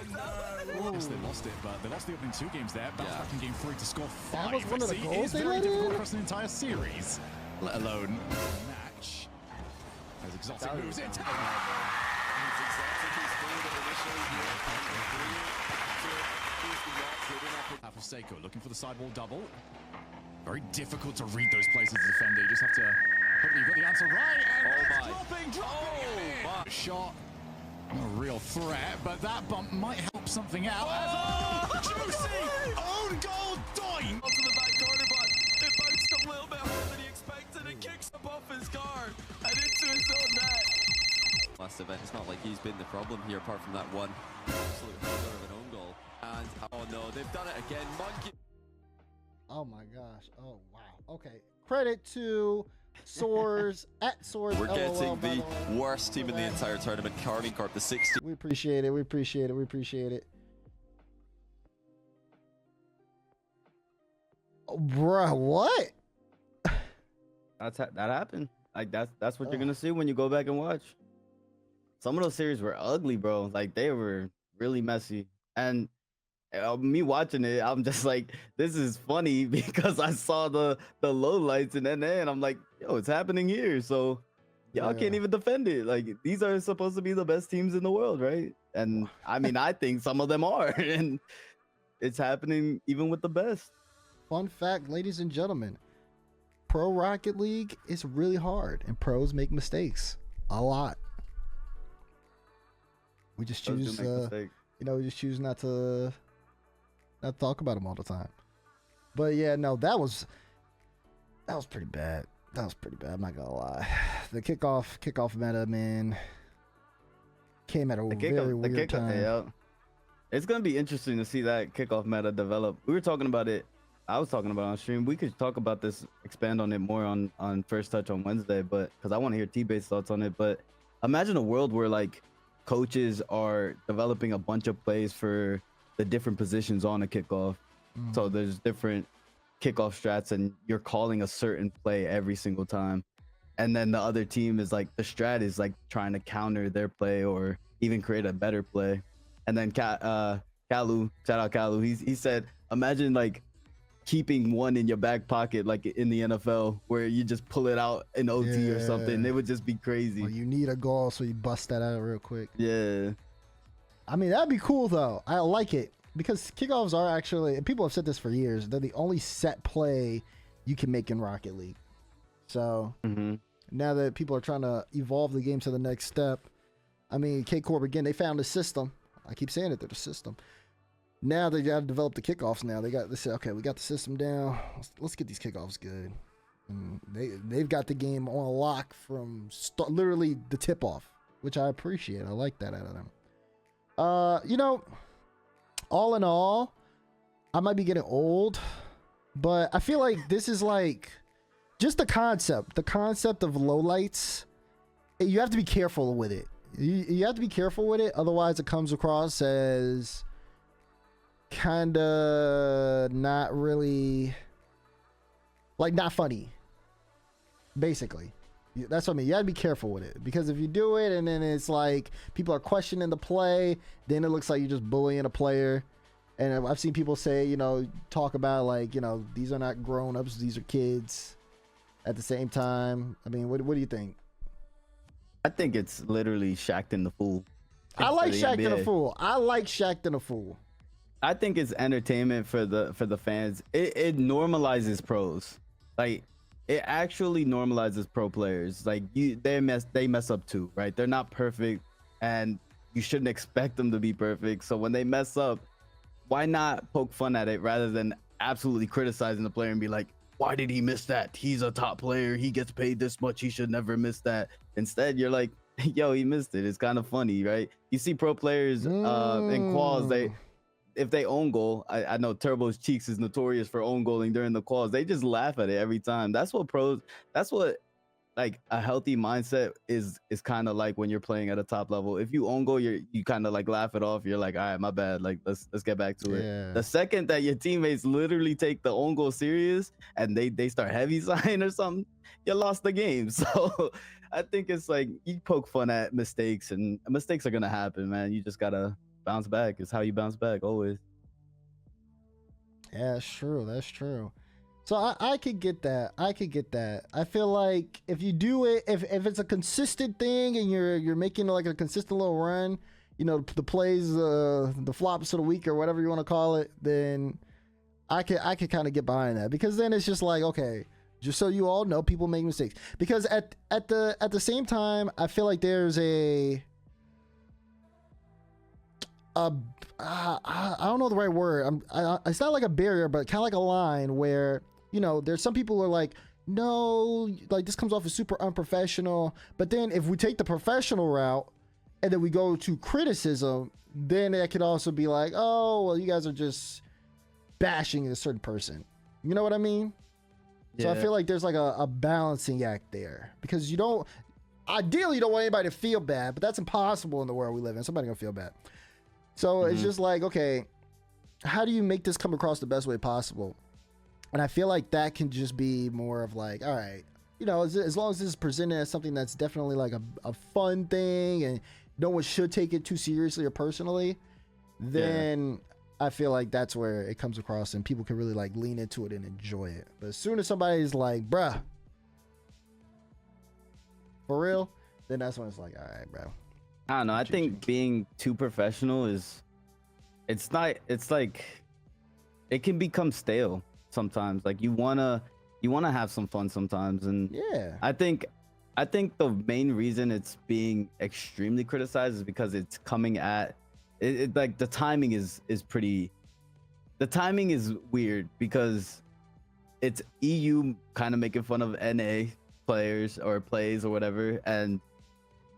They lost it, but they lost the opening 2 games there. Bounced back in game 3 to score 5. That was one of the See, goals it's they very let difficult in? across an entire series, let alone a match. As Exotic moves in. Half of Seiko looking for the sidewall double. Very difficult to read those places as a defender. You just have to hope you've got the answer right. And that's dropping. Shot. Not a real threat, but that bump might help something out. Juicy own goal doing. Onto the back corner, but it bounced a little bit harder than he expected. It kicks up off his guard and into his own net. Last event, it's not like he's been the problem here, apart from that one absolute killer of an own goal. And oh no, they've done it again. Monkey. Oh my gosh. Oh wow. Okay. Credit to Soars at Soars. We're LOL, getting by the way. worst team in the entire tournament, Carmine Corp, the 16th. We appreciate it. We appreciate it. We appreciate it. Oh, bruh, what? That happened. Like that's what you're gonna see when you go back and watch. Some of those series were ugly, bro. Like they were really messy. And me watching it, I'm just like, this is funny because I saw the low lights in NA, and I'm like, yo, it's happening here. So y'all can't even defend it. Like these are supposed to be the best teams in the world, right? And I mean, I think some of them are, and it's happening even with the best. Fun fact, ladies and gentlemen, Pro Rocket League is really hard, and pros make mistakes a lot. We just Pros do choose, make mistakes. we just choose not to talk about them all the time. But yeah, no, that was pretty bad. That was pretty bad. I'm not gonna lie. The kickoff meta, man, came at a very weird time. Yeah. It's gonna be interesting to see that kickoff meta develop. We were talking about it. I was talking about it on stream. We could talk about this, expand on it more on First Touch on Wednesday, but because I want to hear T-Base's thoughts on it. But imagine a world where like coaches are developing a bunch of plays for the different positions on a kickoff. So there's different kickoff strats, and you're calling a certain play every single time. And then the other team is like, the strat is like trying to counter their play or even create a better play. And then Kalu, shout out Kalu, he said, imagine like keeping one in your back pocket like in the NFL where you just pull it out in OT or something. It would just be crazy. Or you need a goal, so you bust that out real quick. Yeah. I mean, that'd be cool though. I like it because kickoffs are actually, and people have said this for years, they're the only set play you can make in Rocket League. So now that people are trying to evolve the game to the next step, I mean, K-Corp again, they found a system. I keep saying it, they're the system. Now they got to develop the kickoffs. Now they say, okay, we got the system down. Let's get these kickoffs good. And they've got the game on lock from literally the tip off, which I appreciate. I like that out of them. You know, all in all, I might be getting old, but I feel like this is like just the concept of lowlights you have to be careful with it. You have to be careful with it, otherwise it comes across as kind of not really, like, not funny. Basically, that's what I mean. You gotta be careful with it, because if you do it and then it's like people are questioning the play, then it looks like you're just bullying a player. And I've seen people say, you know, talk about like, you know, these are not grown-ups, these are kids at the same time. I mean, what do you think? I think it's literally Shaqtin' the Fool. I like Shaqtin' the NBA. Fool. I like Shaqtin' the Fool. I think it's entertainment for the fans. It normalizes pros. Like, it actually normalizes pro players. Like, they mess up too, right? They're not perfect, and you shouldn't expect them to be perfect. So when they mess up, why not poke fun at it rather than absolutely criticizing the player and be like, why did he miss that? He's a top player. He gets paid this much. He should never miss that. Instead, you're like, yo, he missed it. It's kind of funny, right? You see pro players in quals, if they own goal, I know Turbo's Cheeks is notorious for own goaling during the quals. They just laugh at it every time. That's what like a healthy mindset is kind of like when you're playing at a top level. If you own goal, you kind of like laugh it off. You're like, all right, my bad. Like, let's get back to it. The second that your teammates literally take the own goal serious and they start heavy sign or something, you lost the game. So I think it's like, you poke fun at mistakes, and mistakes are gonna happen, man. You just gotta bounce back. It's how you bounce back always. Yeah, that's true. That's true. So I could get that. I feel like if you do it, if it's a consistent thing and you're making like a consistent little run, you know, the plays, the flops of the week or whatever you want to call it, then I could kind of get behind that, because then it's just like, okay, just so you all know, people make mistakes. Because at the same time, I feel like there's I don't know the right word. It's not like a barrier, but kind of like a line where, you know, there's some people who are like, no, like this comes off as super unprofessional. But then if we take the professional route and then we go to criticism, then it could also be like, oh, well, you guys are just bashing a certain person. You know what I mean? Yeah. So I feel like there's like a balancing act there, because ideally you don't want anybody to feel bad, but that's impossible in the world we live in. Somebody's gonna feel bad. So it's just like, okay, how do you make this come across the best way possible? And I feel like that can just be more of like, all right, you know, as long as this is presented as something that's definitely like a fun thing and no one should take it too seriously or personally, then I feel like that's where it comes across and people can really like lean into it and enjoy it. But as soon as somebody's like, bruh, for real, then that's when it's like, all right, bro. I don't know. I think being too professional it's like, it can become stale sometimes. Like, you wanna have some fun sometimes, and yeah, I think the main reason it's being extremely criticized is because it's coming at it like the timing is weird, because it's EU kind of making fun of NA players or plays or whatever, and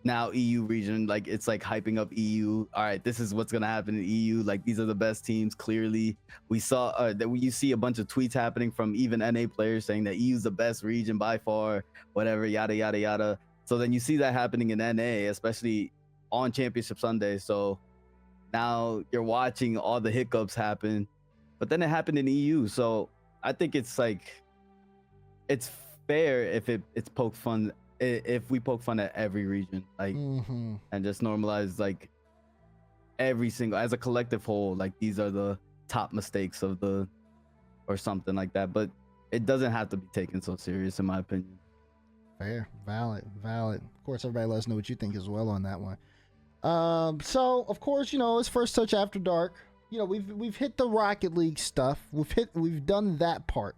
now EU region, like, it's like hyping up EU. All right, this is what's gonna happen in EU. Like, these are the best teams. Clearly, we saw that you see a bunch of tweets happening from even NA players saying that EU's the best region by far, whatever, yada yada yada. So then you see that happening in NA, especially on Championship Sunday. So now you're watching all the hiccups happen, but then it happened in EU. So I think it's like, it's fair if it's poke fun. If we poke fun at every region, like, and just normalize like every single, as a collective whole, like, these are the top mistakes of or something like that. But it doesn't have to be taken so serious, in my opinion. Fair, valid. Of course, everybody let us know what you think as well on that one. So of course, you know, it's First Touch After Dark. You know, we've hit the Rocket League stuff. We've done that part.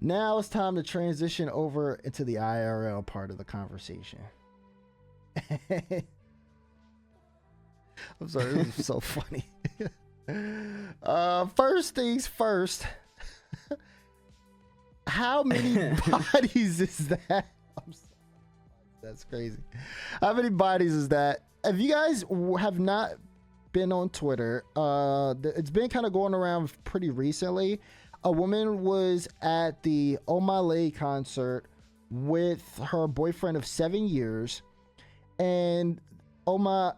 Now it's time to transition over into the IRL part of the conversation. I'm sorry, this is so funny. First things first. How many bodies is that? I'm sorry. That's crazy. How many bodies is that? If you guys have not been on Twitter, it's been kind of going around pretty recently. A woman was at the Omah Lay concert with her boyfriend of 7 years, and Omah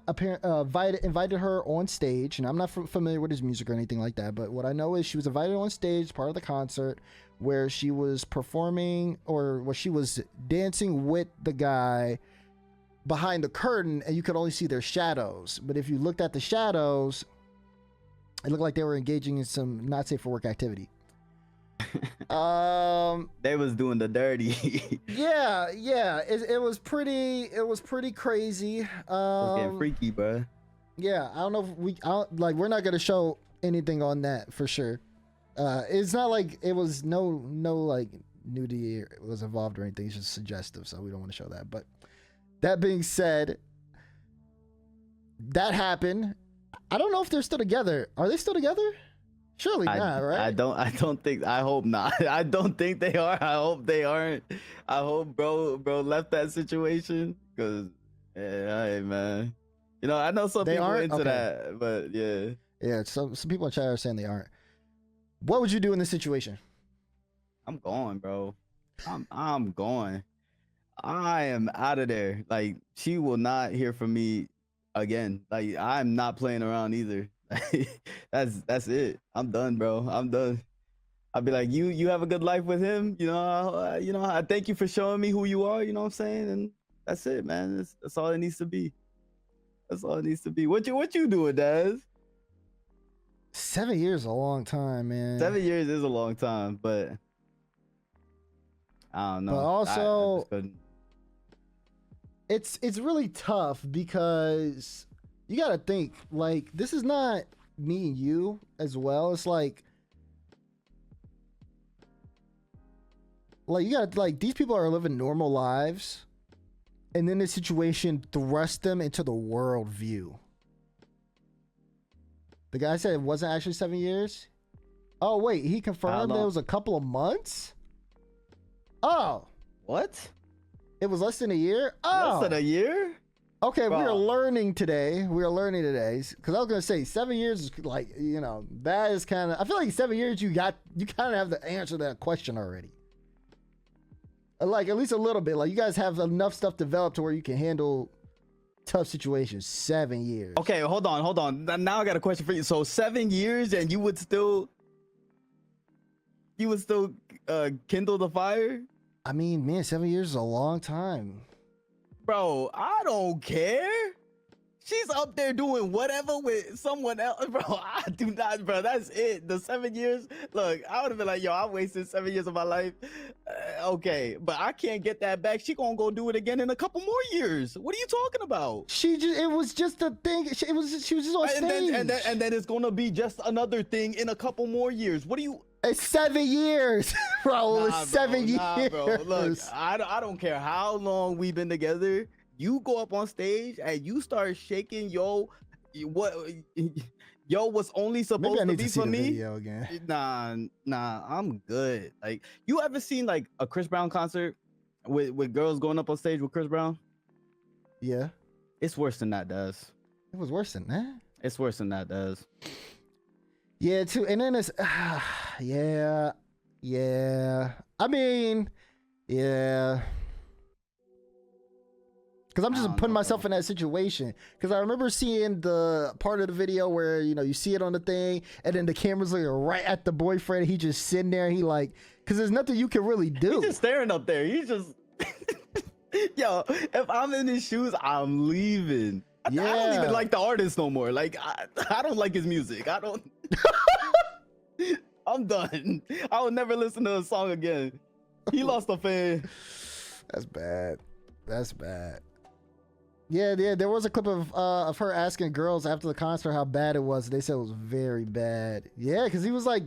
invited her on stage, and I'm not familiar with his music or anything like that, but what I know is she was invited on stage, part of the concert, where she was performing, or where she was dancing with the guy behind the curtain, and you could only see their shadows. But if you looked at the shadows, it looked like they were engaging in some not safe for work activity. They was doing the dirty. yeah, it was pretty crazy. It was getting freaky, bro. Yeah, I don't know if we're not gonna show anything on that for sure. It's not like it was no like nudity was involved or anything. It's just suggestive, so we don't want to show that. But that being said, that happened. I don't know if they're still together. Are they still together? Surely not, right? I don't think. I hope not. I don't think they are. I hope they aren't. I hope bro left that situation, because hey man, you know, I know some people are into that, but yeah. Some people in chat are saying they aren't. What would you do in this situation? I'm going, bro. I'm going. I am out of there. Like, she will not hear from me again. Like, I'm not playing around either. That's it. I'm done, bro. I'm done. I'll be like, you have a good life with him. You know, I thank you for showing me who you are. You know what I'm saying? And that's it, man. That's all it needs to be. That's all it needs to be. What you doing, Daz? 7 years is a long time, man. 7 years is a long time, but I don't know. But also, it's really tough, because you got to think, like, this is not me and you as well. It's like you got, like, these people are living normal lives, and then the situation thrust them into the world view. The guy said it wasn't actually 7 years. Oh wait, he confirmed that it was a couple of months. Oh, what? It was less than a year. Oh, less than a year. Okay, we are learning today. Because I was gonna say 7 years is like, you know, that is kind of. I feel like 7 years you kind of have the answer to that question already. Like, at least a little bit. Like, you guys have enough stuff developed to where you can handle tough situations. 7 years. Okay, hold on. Now I got a question for you. So 7 years, and you would still kindle the fire? I mean, man, 7 years is a long time. Bro, I don't care. She's up there doing whatever with someone else. Bro, I do not, bro. That's it. The 7 years. Look, I would have been like, yo, I wasted 7 years of my life. Okay, but I can't get that back. She gonna go do it again in a couple more years. What are you talking about? It was just a thing. She was just on stage. And then it's gonna be just another thing in a couple more years. What do you... It's 7 years, bro. It's 7 years. Bro. Look, I don't care how long we've been together. You go up on stage and you start shaking what's only supposed to be for me. Again. Nah, I'm good. Like, you ever seen like a Chris Brown concert with girls going up on stage with Chris Brown? Yeah. It's worse than that, Does. It was worse than that. It's worse than that, Does. Yeah, too. And then it's yeah. I mean, yeah. Because I'm just putting myself in that situation. Because I remember seeing the part of the video where, you know, you see it on the thing, and then the camera's like right at the boyfriend. He just sitting there. He like, because there's nothing you can really do. He's just staring up there. He's just, yo. If I'm in his shoes, I'm leaving. Yeah. I don't even like the artist no more. Like, I don't like his music. I don't. I'm done. I will never listen to a song again. He lost a fan. That's bad. Yeah. There was a clip of her asking girls after the concert how bad it was. They said it was very bad. Yeah, because he was like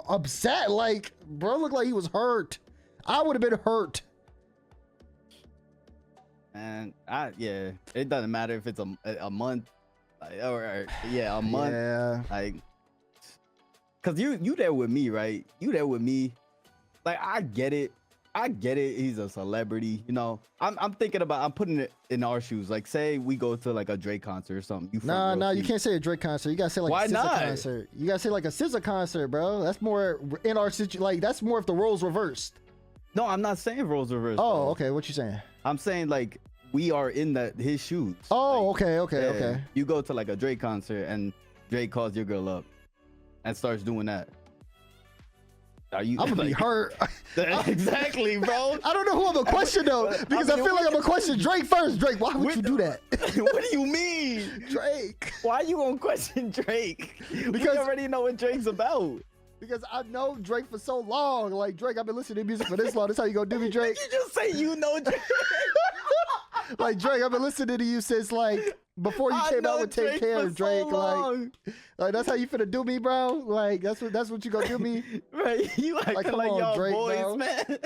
upset. Like, bro looked like he was hurt. I would have been hurt. And it doesn't matter if it's a month, or a month. Yeah. Like, cause you there with me, right? You there with me. Like, I get it. He's a celebrity, you know. I'm thinking about, I'm putting it in our shoes. Like, say we go to like a Drake concert or something. No, you can't say a Drake concert. You gotta say like a SZA concert. You gotta say like a SZA concert, bro. That's more in our situation. Like, that's more if the roles reversed. No, I'm not saying roles reverse. Oh, bro. okay. What you saying? I'm saying like we are in his shoes. Oh, Like, okay. You go to like a Drake concert and Drake calls your girl up and starts doing that. Are you? I'm gonna be hurt. Exactly, bro. I don't know who I'm gonna question though, because I feel like I'm gonna question Drake first. Drake, why would you do that? What do you mean, Drake? Why you gonna question Drake? Because we already know what Drake's about. Because I know Drake for so long. Like, Drake, I've been listening to music for this long. That's how you gonna do me, Drake? You just say you know Drake. Like, Drake, I've been listening to you since like before you came out with Take Care of Drake. Like that's how you finna do me, bro. Like that's what you gonna do me. Right? You acting like y'all Drake, boys, bro. man.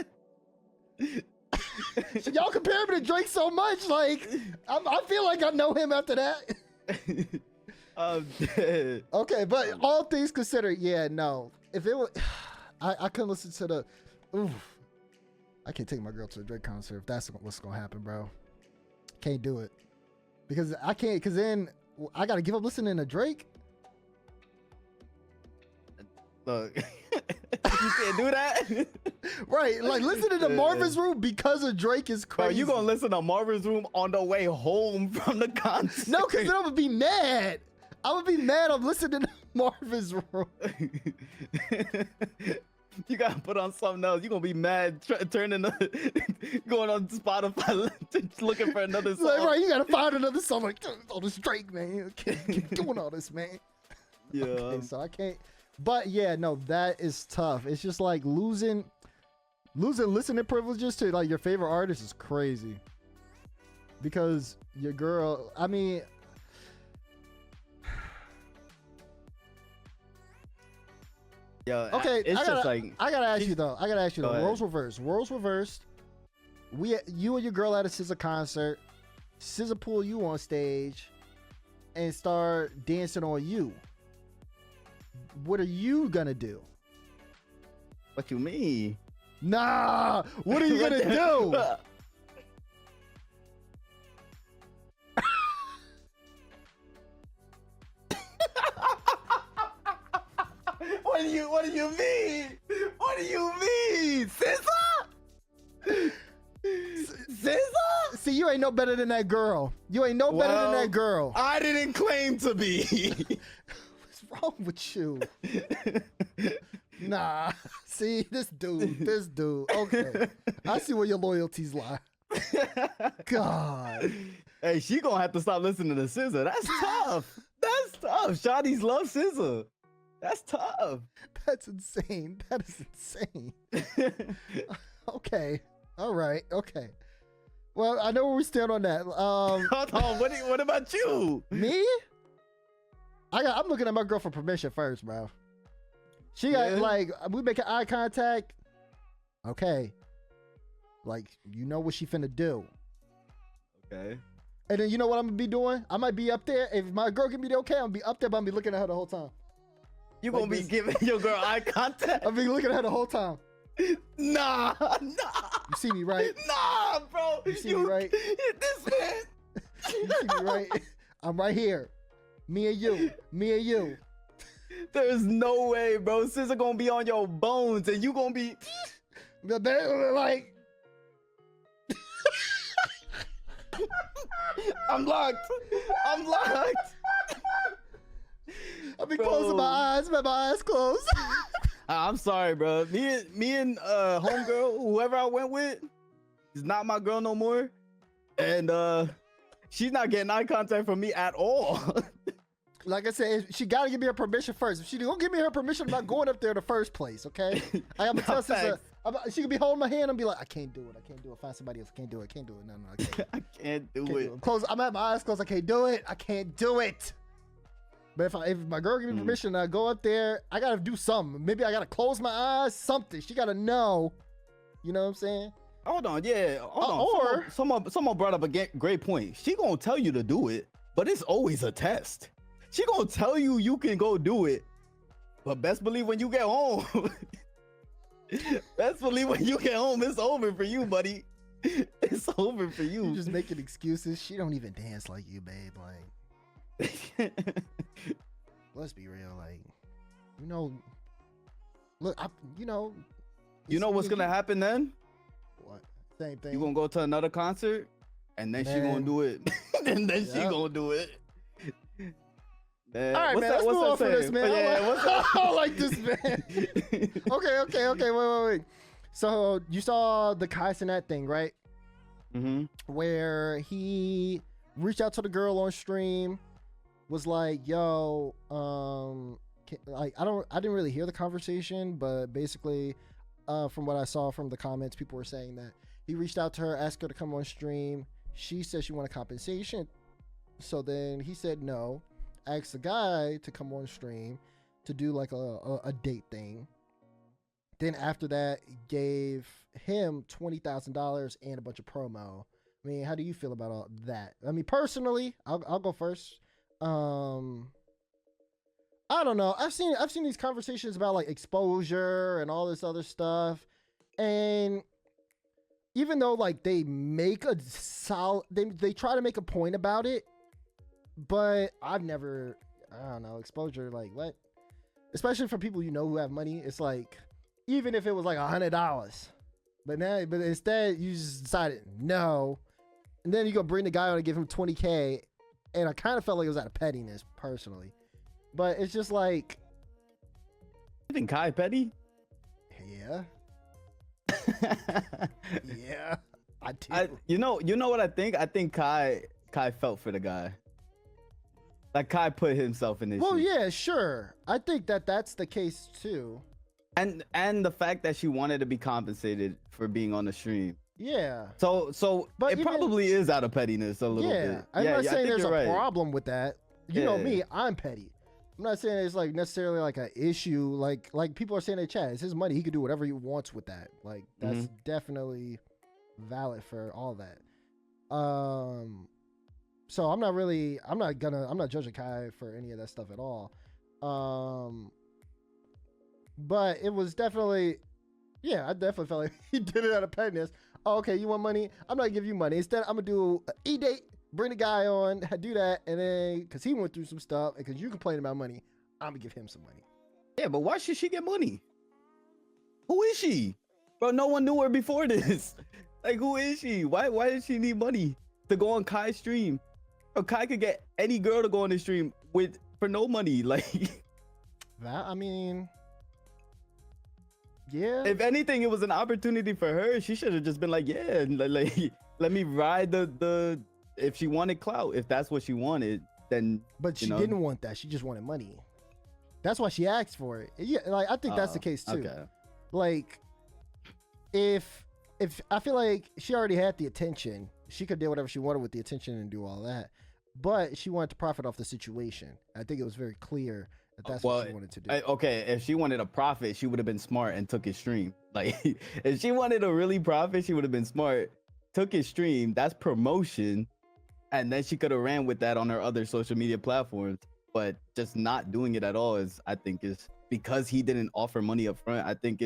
Y'all compare me to Drake so much. Like I feel like I know him after that. I'm dead. Okay, but all things considered, yeah, no. If it was, I couldn't listen to the. Oof, I can't take my girl to a Drake concert if that's what's gonna happen, bro. Can't do it because I can't. Because then I gotta give up listening to Drake. Look, you can't do that. Right, like listening to Marvin's Room because of Drake is crazy. Bro, you gonna listen to Marvin's Room on the way home from the concert? No, because then I'm gonna be mad. I'm gonna be mad. I'm listening to Marvin's Room. You gotta put on something else. You gonna be mad, turning, going on Spotify, looking for another song. Like, right, you gotta find another song. Like, all this Drake, man. You can't keep doing all this, man. Yeah. Okay, so I can't. But yeah, no, that is tough. It's just like losing listening privileges to like your favorite artist is crazy. Because your girl, I mean. Yo, okay, it's I gotta ask you though. Go ahead. Roles reversed. Roles reversed. You and your girl at a SZA concert. SZA pull you on stage and start dancing on you. What are you gonna do? What you mean? Nah. What are you gonna do? What do you mean? What do you mean? SZA? SZA? See, you ain't no better than that girl. You ain't no better than that girl. I didn't claim to be. What's wrong with you? Nah. See, this dude. Okay. I see where your loyalties lie. God. Hey, she gonna have to stop listening to SZA. That's tough. That's tough. Shawty's love SZA. That's tough. That's insane. That is insane. Okay. All right. Okay. Well, I know where we stand on that. Hold on. What about you? Me? I'm looking at my girl for permission first, bro. She got like we making eye contact. Okay. Like you know what she finna do. Okay. And then you know what I'm gonna be doing? I might be up there. If my girl can be okay, I'm gonna be up there, but I'm gonna be looking at her the whole time. You gonna be giving your girl eye contact? I'll be looking at her the whole time. Nah. You see me, right? Nah, bro. You see me, right? This man. You see me, right? I'm right here. Me and you. There's no way, bro. SZA gonna be on your bones and you gonna be like. I'm locked. I've been closing my eyes, but my eyes closed. I'm sorry, bro. Me and homegirl, whoever I went with, is not my girl no more, and she's not getting eye contact from me at all. Like I said, she gotta give me her permission first. If she don't give me her permission, I'm not going up there in the first place. Okay? I am tell SZA. She could be holding my hand and be like, I can't do it. Find somebody else. I can't do it. No, I can't. I can't do it. I'm at my eyes closed. I can't do it. But if my girl give me permission, I go up there. I gotta do something. Maybe I gotta close my eyes. Something. She gotta know. You know what I'm saying? Hold on, yeah. Hold on. Someone brought up a great point. She gonna tell you to do it, but it's always a test. She gonna tell you you can go do it, but best believe when you get home. Best believe when you get home, it's over for you, buddy. It's over for you. You just making excuses. She don't even dance like you, babe. Like, let's be real. Like, you know, look, you know what's gonna happen then? Same thing. You gonna go to another concert, and then she gonna do it, and then she gonna do it. Man, all right, man. Let's move on from this, man. I don't like this, man. Okay. Wait. So you saw the Kai Cenat thing, right? Mm-hmm. Where he reached out to the girl on stream, was like, "Yo, like I didn't really hear the conversation, but basically, from what I saw from the comments, people were saying that he reached out to her, asked her to come on stream. She said she wanted compensation, so then he said no. Asked the guy to come on stream to do like a date thing. Then after that, gave him $20,000 and a bunch of promo. I mean, how do you feel about all that? I mean, personally, I'll go first. I don't know. I've seen these conversations about like exposure and all this other stuff, and even though like they make a solid, they try to make a point about it, but I've never, I don't know, exposure, like what? Especially for people who have money, it's like, even if it was like $100, but instead you just decided no, and then you go bring the guy on and give him $20K, and I kind of felt like it was out of pettiness personally, but it's just like, You think Kai petty? yeah, yeah, I do. You know what I think? I think Kai felt for the guy. Like Kai put himself in his Well, shoes. yeah, sure. I think that's the case too. And the fact that she wanted to be compensated for being on the stream. Yeah. So But it even- probably is out of pettiness a little Yeah. bit. I'm not I saying think there's you're a right. problem with that. You know Yeah. me, I'm petty. I'm not saying it's like necessarily like an issue. Like people are saying in chat, it's his money. He could do whatever he wants with that. Like that's definitely valid for all that. So I'm not judging Kai for any of that stuff at all. But it was definitely, yeah, I definitely felt like he did it out of pettiness. Oh, okay, you want money? I'm not gonna give you money. Instead, I'm gonna do an e-date, bring the guy on, do that, and then because he went through some stuff, and because you complain about money, I'm gonna give him some money. Yeah, but why should she get money? Who is she? Bro, no one knew her before this. Like, who is she? Why does she need money to go on Kai's stream? Bro, Kai could get any girl to go on his stream for no money. Like, That, I mean, yeah. if anything, it was an opportunity for her. She should have just been like, yeah, like let me ride the if she wanted clout, if that's what she wanted, then. But she didn't want that. She just wanted money. That's why she asked for it. Yeah, like I think that's the case too. Okay. Like, if I feel like she already had the attention, she could do whatever she wanted with the attention and do all that. But she wanted to profit off the situation. I think it was very clear that that's what she wanted to do. Okay, if she wanted a profit, she would have been smart and took his stream. Like, if she wanted to really profit, she would have been smart, took his stream. That's promotion, and then she could have ran with that on her other social media platforms. But just not doing it at all I think is because he didn't offer money up front. I think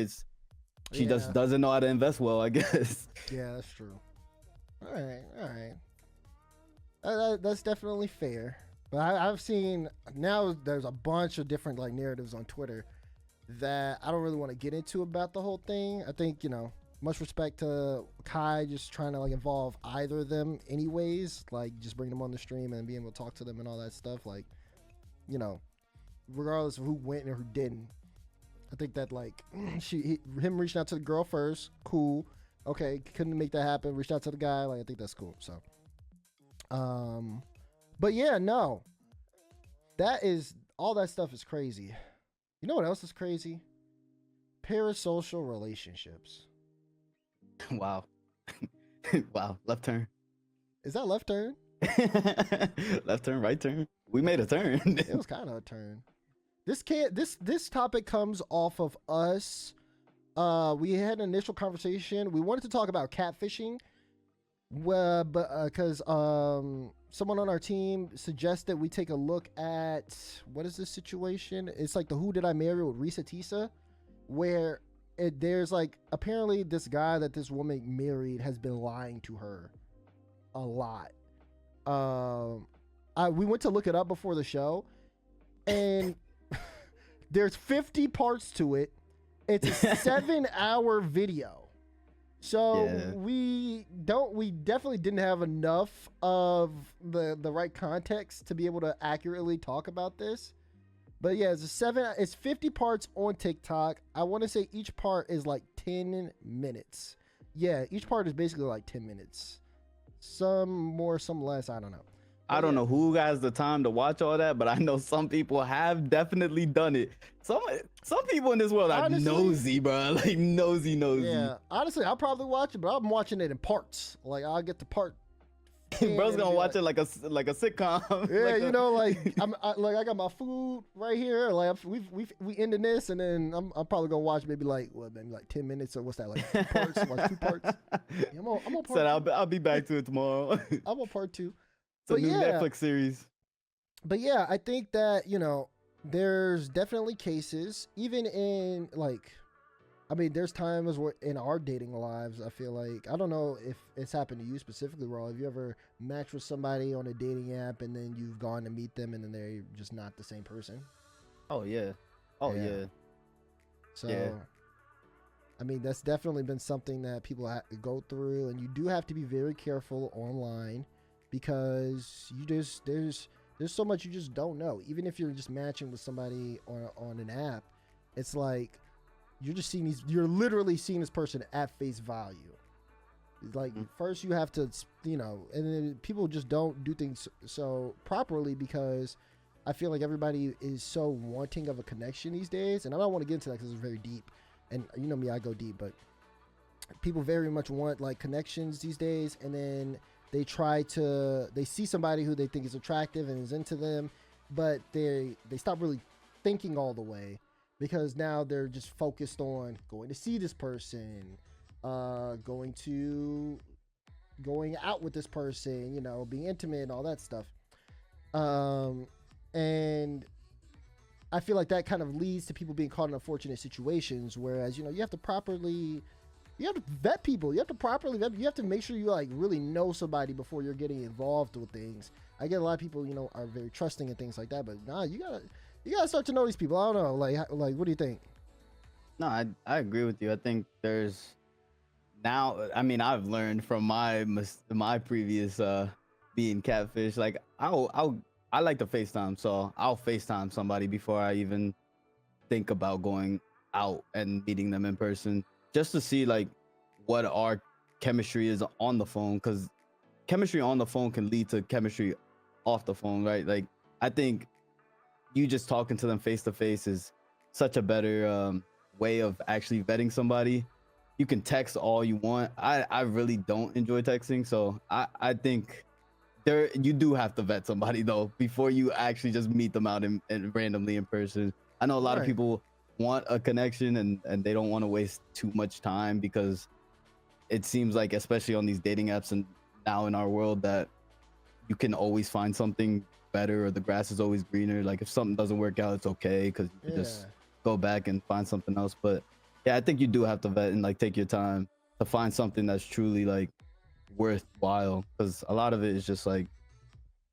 she just doesn't know how to invest well, I guess. Yeah, that's true. All right. That's definitely fair. But I've seen now there's a bunch of different like narratives on Twitter that I don't really want to get into about the whole thing. I think, much respect to Kai just trying to like involve either of them anyways, like just bring them on the stream and being able to talk to them and all that stuff. Like, regardless of who went and who didn't. I think that like him reaching out to the girl first, cool. Okay, couldn't make that happen. Reached out to the guy, like I think that's cool. So, but yeah, no, all that stuff is crazy. You know what else is crazy? Parasocial relationships. Wow. Wow. Left turn. Is that left turn? Left turn, right turn. We made a turn. It was kind of a turn. This topic comes off of us. We had an initial conversation. We wanted to talk about catfishing, but because someone on our team suggested we take a look at what is this situation? It's like the Who Did I Marry with Risa Tisa, where there's like apparently this guy that this woman married has been lying to her a lot. We went to look it up before the show, and there's 50 parts to it. It's a 7-hour video. So Yeah. we definitely didn't have enough of the right context to be able to accurately talk about this. But yeah, it's 50 parts on TikTok. I want to say each part is like 10 minutes. Yeah, each part is basically like 10 minutes. Some more, some less, I don't know. I don't know who has the time to watch all that, but I know some people have definitely done it. Some people in this world are Honestly, nosy, bro. Like nosy. Yeah, honestly, I'll probably watch it, but I'm watching it in parts. Like I'll get to part. Bro's gonna watch it like a sitcom. Yeah, like you know, like I got my food right here. Like we ending this, and then I'm probably gonna watch maybe like 10 minutes or what's that, like 2 parts? Watch 2 parts. Yeah, I'm on part. Said I'll be back to it tomorrow. I'm on part 2. It's a new Netflix series. But yeah, I think that, there's definitely cases, even in there's times where in our dating lives, I feel like, I don't know if it's happened to you specifically, Raw. Have you ever matched with somebody on a dating app and then you've gone to meet them and then they're just not the same person? Oh yeah. So, yeah. I mean, that's definitely been something that people go through, and you do have to be very careful online because there's so much you just don't know. Even if you're just matching with somebody on an app, it's like you're literally seeing this person at face value. Like first you have to, and then people just don't do things so properly because I feel like everybody is so wanting of a connection these days. And I don't want to get into that because it's very deep, and you know me, I go deep, but people very much want like connections these days, and then they see somebody who they think is attractive and is into them, but they stop really thinking all the way because now they're just focused on going to see this person, going out with this person, being intimate and all that stuff. And I feel like that kind of leads to people being caught in unfortunate situations, whereas, you have to vet people. You have to properly vet. You have to make sure you like really know somebody before you're getting involved with things. I get a lot of people, are very trusting and things like that, but nah, you gotta start to know these people. I don't know, like what do you think? No, I agree with you. I think there's now. I mean, I've learned from my previous being catfish. Like I like to FaceTime, so I'll FaceTime somebody before I even think about going out and meeting them in person, just to see like what our chemistry is on the phone, because chemistry on the phone can lead to chemistry off the phone, right? Like I think you just talking to them face to face is such a better way of actually vetting somebody. You can text all you want. I really don't enjoy texting, so I think you do have to vet somebody though before you actually just meet them out and randomly in person. I know a lot of people want a connection and they don't want to waste too much time, because it seems like, especially on these dating apps and now in our world, that you can always find something better, or the grass is always greener. Like if something doesn't work out, it's okay, because you can just go back and find something else. But yeah, I think you do have to vet and like take your time to find something that's truly like worthwhile, because a lot of it is just like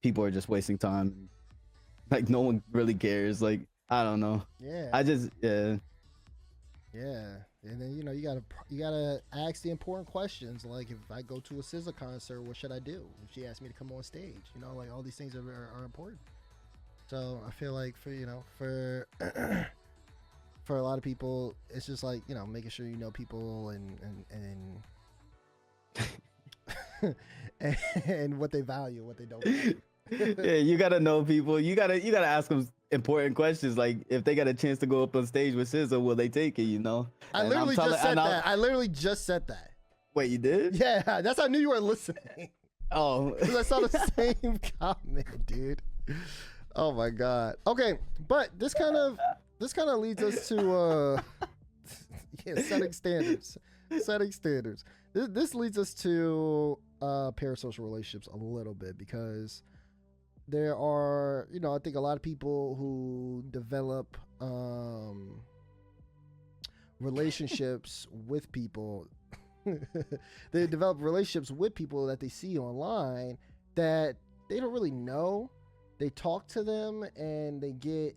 people are just wasting time. Like no one really cares. Like I don't know. Yeah. And then you gotta ask the important questions. Like if I go to a SZA concert, what should I do? If she asked me to come on stage, like all these things are important. So I feel like for for a lot of people, it's just like making sure you know people and and what they value, what they don't value. Yeah, you gotta know people. You gotta ask them important questions. Like if they got a chance to go up on stage with SZA, will they take it? I literally just said that. Wait, you did? Yeah, that's how I knew you were listening. Oh, because I saw the same comment, dude. Oh my god. Okay, but this kind of leads us to setting standards. This leads us to parasocial relationships a little bit, because there are, I think a lot of people who develop relationships with people. They develop relationships with people that they see online that they don't really know. They talk to them and they get,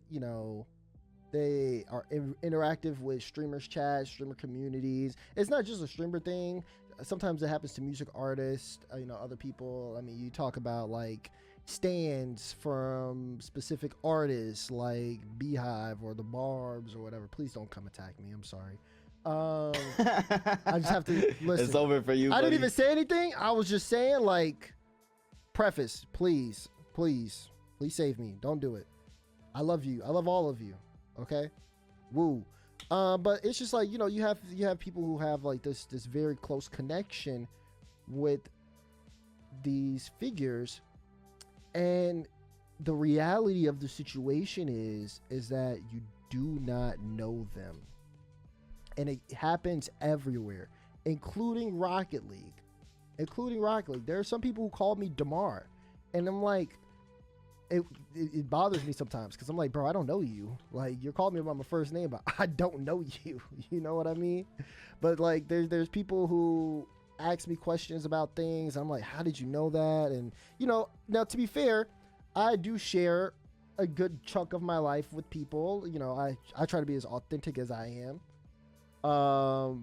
They are interactive with streamers chat, streamer communities. It's not just a streamer thing. Sometimes it happens to music artists, other people. I mean, you talk about like stands from specific artists like Beehive or the Barbs or whatever. Please don't come attack me. I'm sorry. I just have to listen. It's over for you. I didn't even say anything. I was just saying, like, preface, please save me. Don't do it. I love you. I love all of you. Okay, woo. But it's just like, you have people who have like this very close connection with these figures, and the reality of the situation is that you do not know them, and it happens everywhere, including Rocket League. There are some people who call me Damar, and I'm like, it bothers me sometimes because I'm like, bro, I don't know you. Like, you're calling me by my first name, but I don't know you. You know what I mean? But like, there's people who ask me questions about things. I'm like, how did you know that? And now to be fair, I do share a good chunk of my life with people. I try to be as authentic as I am.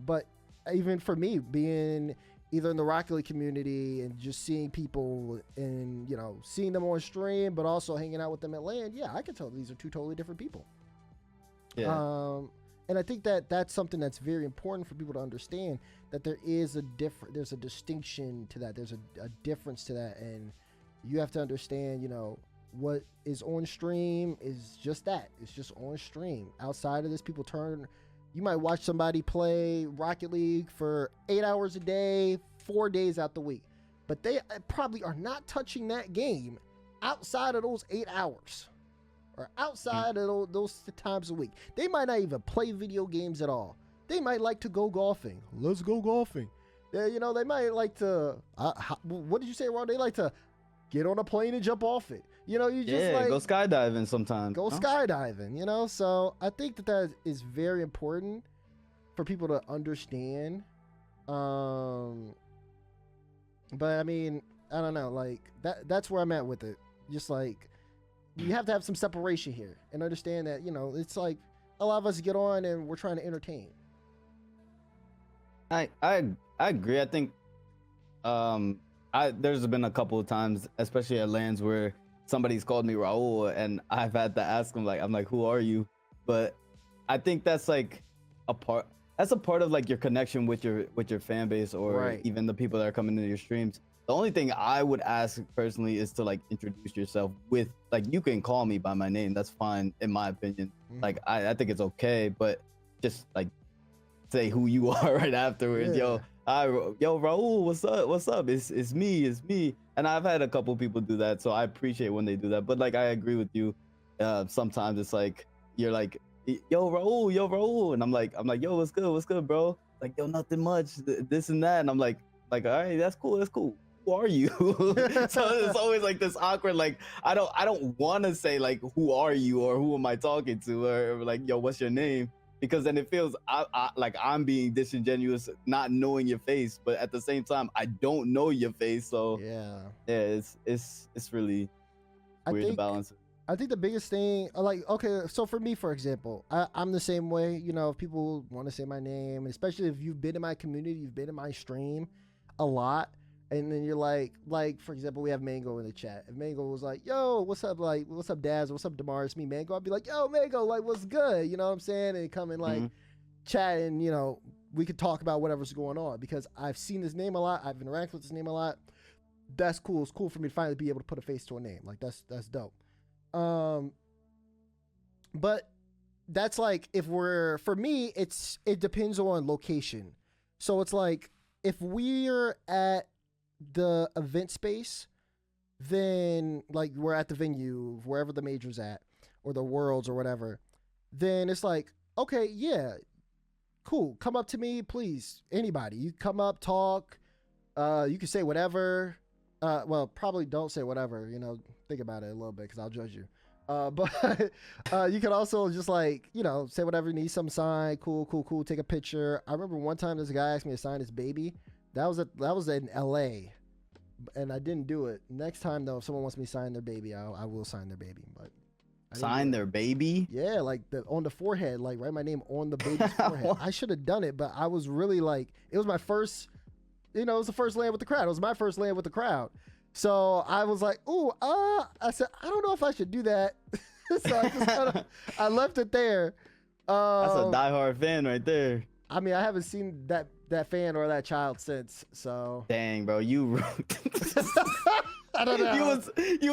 But even for me, being either in the Rocket League community and just seeing people and, seeing them on stream, but also hanging out with them at LAN, yeah, I can tell these are two totally different people. Yeah. And I think that that's something that's very important for people to understand, that there's a distinction to that. There's a difference to that. And you have to understand, what is on stream is just that. It's just on stream. Outside of this, you might watch somebody play Rocket League for 8 hours a day, 4 days out the week, but they probably are not touching that game outside of those 8 hours or outside of those times a week. They might not even play video games at all. They might like to go golfing. Let's go golfing. They might like to, what did you say, Ron? They like to get on a plane and jump off it. You just go skydiving sometimes. Skydiving, So I think that is very important for people to understand. But I mean, I don't know, like that's where I'm at with it. Just like, you have to have some separation here and understand that, it's like a lot of us get on and we're trying to entertain. I agree. I think there's been a couple of times, especially at LANs, where somebody's called me Raul and I've had to ask them, like, I'm like, who are you? But I think that's like a part of like your connection with your fan base, or even the people that are coming into your streams. The only thing I would ask personally is to like introduce yourself with, like, you can call me by my name, that's fine in my opinion. Like, I think it's okay, but just like say who you are right afterwards. Yo, Raul, what's up? It's me. And I've had a couple people do that, so I appreciate when they do that. But like, I agree with you. Sometimes it's like, you're like, yo Raul, and I'm like, yo, what's good, bro? Like, yo, nothing much, this and that. And I'm like, all right, that's cool. Who are you? So it's always like this awkward, like, I don't want to say like, who are you, or who am I talking to, or like, yo, what's your name? Because then it feels like I'm being disingenuous, not knowing your face, but at the same time, I don't know your face. So yeah, it's really weird to balance it. I think the biggest thing, like, okay, so for me, for example, I'm the same way. If people want to say my name, especially if you've been in my community, you've been in my stream a lot, and then you're like, for example, we have Mango in the chat. If Mango was like, yo, what's up? Like, what's up, Daz? What's up, Damar? It's me, Mango. I'd be like, yo, Mango, like, what's good? You know what I'm saying? And come and like chat, and we could talk about whatever's going on, because I've seen his name a lot. I've interacted with his name a lot. That's cool. It's cool for me to finally be able to put a face to a name. Like, that's dope. But that's like, for me, it depends on location. So it's like, if we're at the event space, then like we're at the venue, wherever the major's at, or the worlds or whatever, then it's like, okay, yeah, cool. Come up to me, please. Anybody, you come up, talk, you can say whatever. Well, probably don't say whatever, think about it a little bit, because I'll judge you. But you can also just like, say whatever, need some sign, cool, take a picture. I remember one time this guy asked me to sign his baby. That was in LA, and I didn't do it. Next time though, if someone wants me to sign their baby, I will sign their baby, but Sign their baby? Yeah, like on the forehead, like write my name on the baby's forehead. I should have done it, but I was really like, it was my first, it was the first land with the crowd. It was my first land with the crowd. So I was like, ooh, I said, I don't know if I should do that. So I just I left it there. That's a diehard fan right there. I mean, I haven't seen that fan or that child since. So dang, bro, you. I don't know. You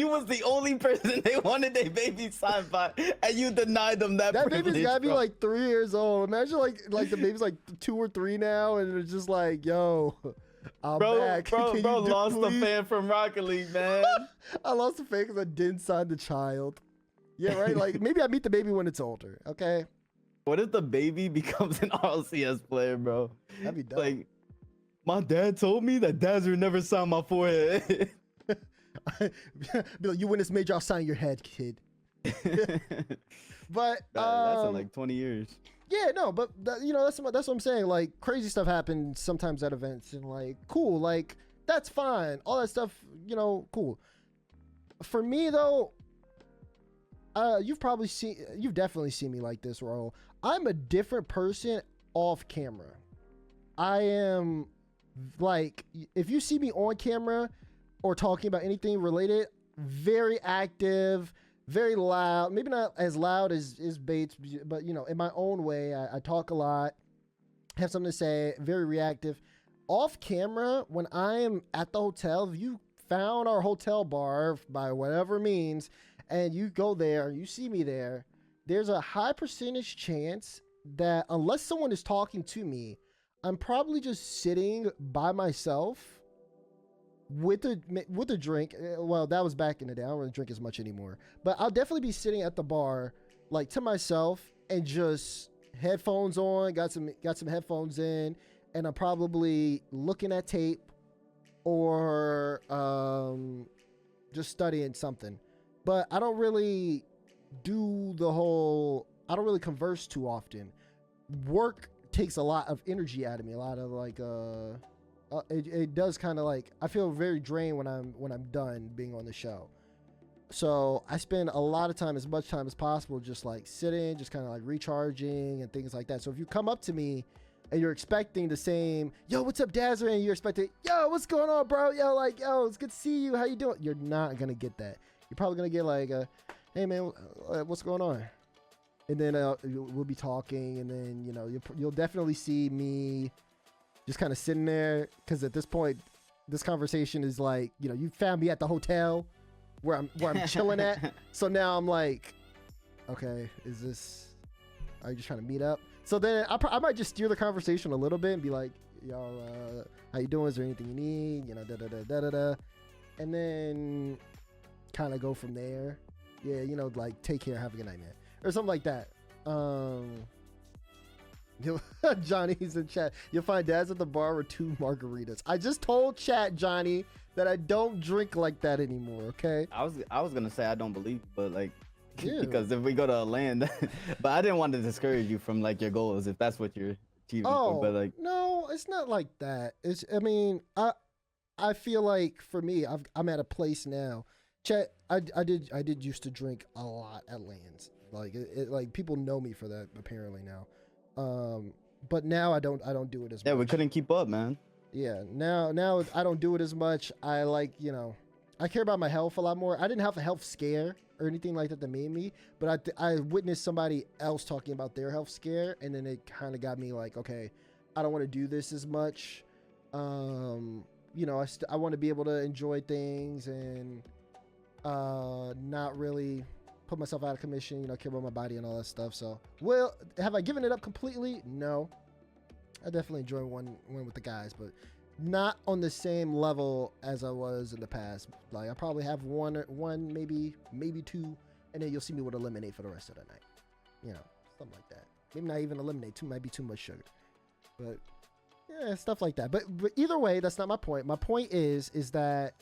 was the only person they wanted their baby signed by, and you denied them that. That baby's gotta be like 3 years old. Imagine like the baby's like 2 or 3 now, and it's just like, yo, I'm back. Bro, lost a fan from Rocket League, man. I lost a fan because I didn't sign the child. Yeah, right. Like maybe I meet the baby when it's older. Okay. What if the baby becomes an RLCS player, bro? That'd be dope. Like, my dad told me that dads would never sign my forehead. Be like, you win this major, I'll sign your head, kid. But that's in like 20 years. Yeah, no, but that's what I'm saying. Like crazy stuff happens sometimes at events, and like cool, like that's fine. All that stuff, cool. For me though, you've definitely seen me like this, Raul. I'm a different person off camera. I am like, if you see me on camera or talking about anything related, very active, very loud. Maybe not as loud as Bates, but in my own way, I talk a lot, have something to say, very reactive. Off camera, when I am at the hotel, if you found our hotel bar by whatever means, and you go there, you see me there, there's a high percentage chance that unless someone is talking to me, I'm probably just sitting by myself with a drink. Well, that was back in the day. I don't really drink as much anymore, but I'll definitely be sitting at the bar, like to myself, and just headphones on, got some headphones in, and I'm probably looking at tape or just studying something. But I don't really I don't really converse too often. Work takes a lot of energy out of me, a lot of like it does kind of like, I feel very drained when I'm done being on the show. So I spend a lot of time, as much time as possible, just like sitting, just kind of like recharging and things like that. So if you come up to me and you're expecting the same, yo, what's up, Dazzer? And you're expecting, yo, what's going on, bro? Yo, like, yo, it's good to see you. How you doing? You're not going to get that. You're probably going to get like, hey man, what's going on? And then we'll be talking, and then, you'll definitely see me just kind of sitting there. Cause at this point, this conversation is like, you found me at the hotel where I'm chilling at. So now I'm like, okay, are you just trying to meet up? So then I might just steer the conversation a little bit and be like, y'all, how you doing? Is there anything you need? Da-da-da-da-da-da. And then kind of go from there. Yeah, like, take care, have a good night, man. Or something like that. Johnny's in chat. You'll find Dad's at the bar with 2 margaritas. I just told chat, Johnny, that I don't drink like that anymore, okay? I was gonna say I don't believe, but like, yeah. Because if we go to a land, but I didn't want to discourage you from like your goals if that's what you're achieving for, but like, no, it's not like that. I feel like for me, I'm at a place now. Chat, I did used to drink a lot at lands. Like like people know me for that apparently now. But now I don't do it as much. Yeah, we couldn't keep up, man. Yeah, now I don't do it as much. I like, I care about my health a lot more. I didn't have a health scare or anything like that made me, but I witnessed somebody else talking about their health scare, and then it kind of got me like, okay, I don't want to do this as much. I want to be able to enjoy things and not really put myself out of commission, care about my body and all that stuff. So, well, have I given it up completely? No. I definitely enjoy one with the guys, but not on the same level as I was in the past. Like, I probably have one, maybe 2, and then you'll see me with a lemonade for the rest of the night. Something like that. Maybe not even a lemonade. 2 might be too much sugar. But yeah, stuff like that. But either way, that's not my point. My point is that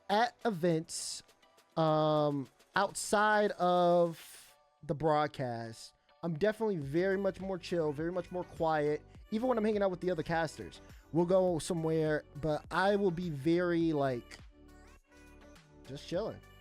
at events, outside of the broadcast, I'm definitely very much more chill, very much more quiet. Even when I'm hanging out with the other casters, we'll go somewhere, but I will be very like just chilling.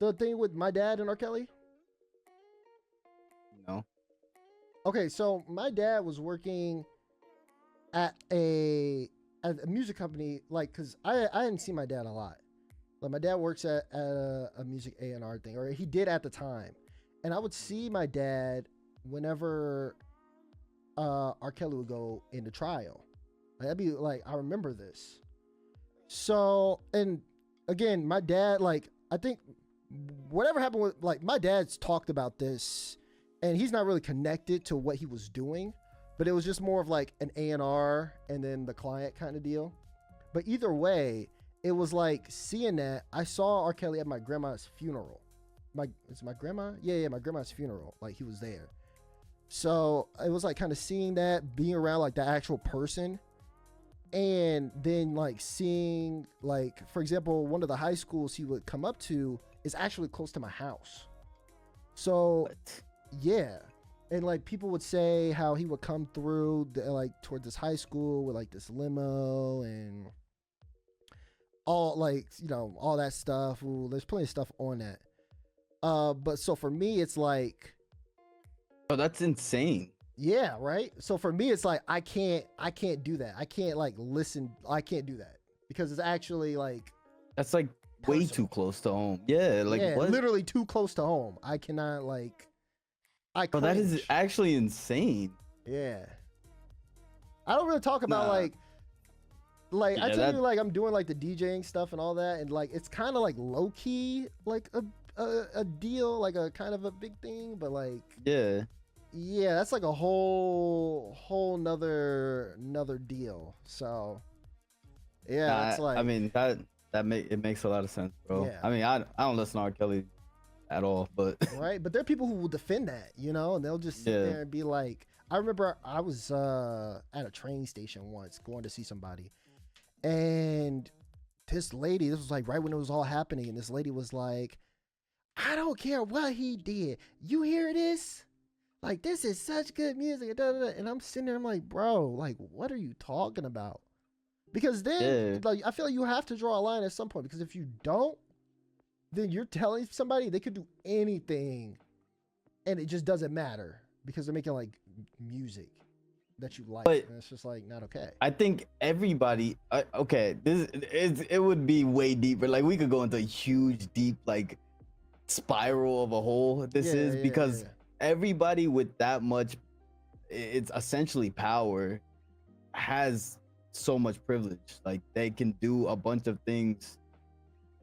the thing with my dad and R. Kelly? No. Okay, so my dad was working at a music company, like, cause I hadn't seen my dad a lot. Like, my dad works at a music A&R thing, or he did at the time, and I would see my dad whenever R. Kelly would go into trial. Like, that'd be like, I remember this. So, and again, my dad, like, I think whatever happened with, like, my dad's talked about this, and he's not really connected to what he was doing, but it was just more of like an A&R and then the client kind of deal. But either way, it was like seeing that. I saw R. Kelly at my grandma's funeral. It's my grandma? Yeah, my grandma's funeral. Like, he was there. So it was like kind of seeing that, being around like the actual person. And then like seeing, like, for example, one of the high schools he would come up to is actually close to my house. So yeah. And like people would say how he would come through like toward this high school with like this limo and all, like, you know, all that stuff. Ooh, there's plenty of stuff on that. But so for me, it's like, oh, that's insane. Yeah, right. So for me, it's like I can't do that. I can't like listen. I can't do that because it's actually like that's like way too close to home. Yeah, like what? Literally too close to home. I cannot like. Bro, that is actually insane. Yeah. I don't really talk about like yeah, I tell you, like, I'm doing like the DJing stuff and all that, and like it's kind of like low key, like a deal, like a kind of a big thing, but like yeah, that's like a whole nother deal. So yeah, it's like, I mean it makes a lot of sense, bro. Yeah. I mean, I don't listen to R. Kelly at all, but right, but there are people who will defend that, you know, and they'll just sit there and be like, I remember I was at a train station once going to see somebody, and this lady, this was like right when it was all happening, and this lady was like, I don't care what he did, you hear this? Like, this is such good music, and I'm sitting there, I'm like, bro, like, what are you talking about? Because then like, I feel like you have to draw a line at some point, because if you don't, then you're telling somebody they could do anything and it just doesn't matter because they're making like music that you like. But and it's just like not okay. I think everybody, okay, it would be way deeper. Like, we could go into a huge, deep, like, spiral of a hole. Because everybody with that much, it's essentially power, has so much privilege. Like, they can do a bunch of things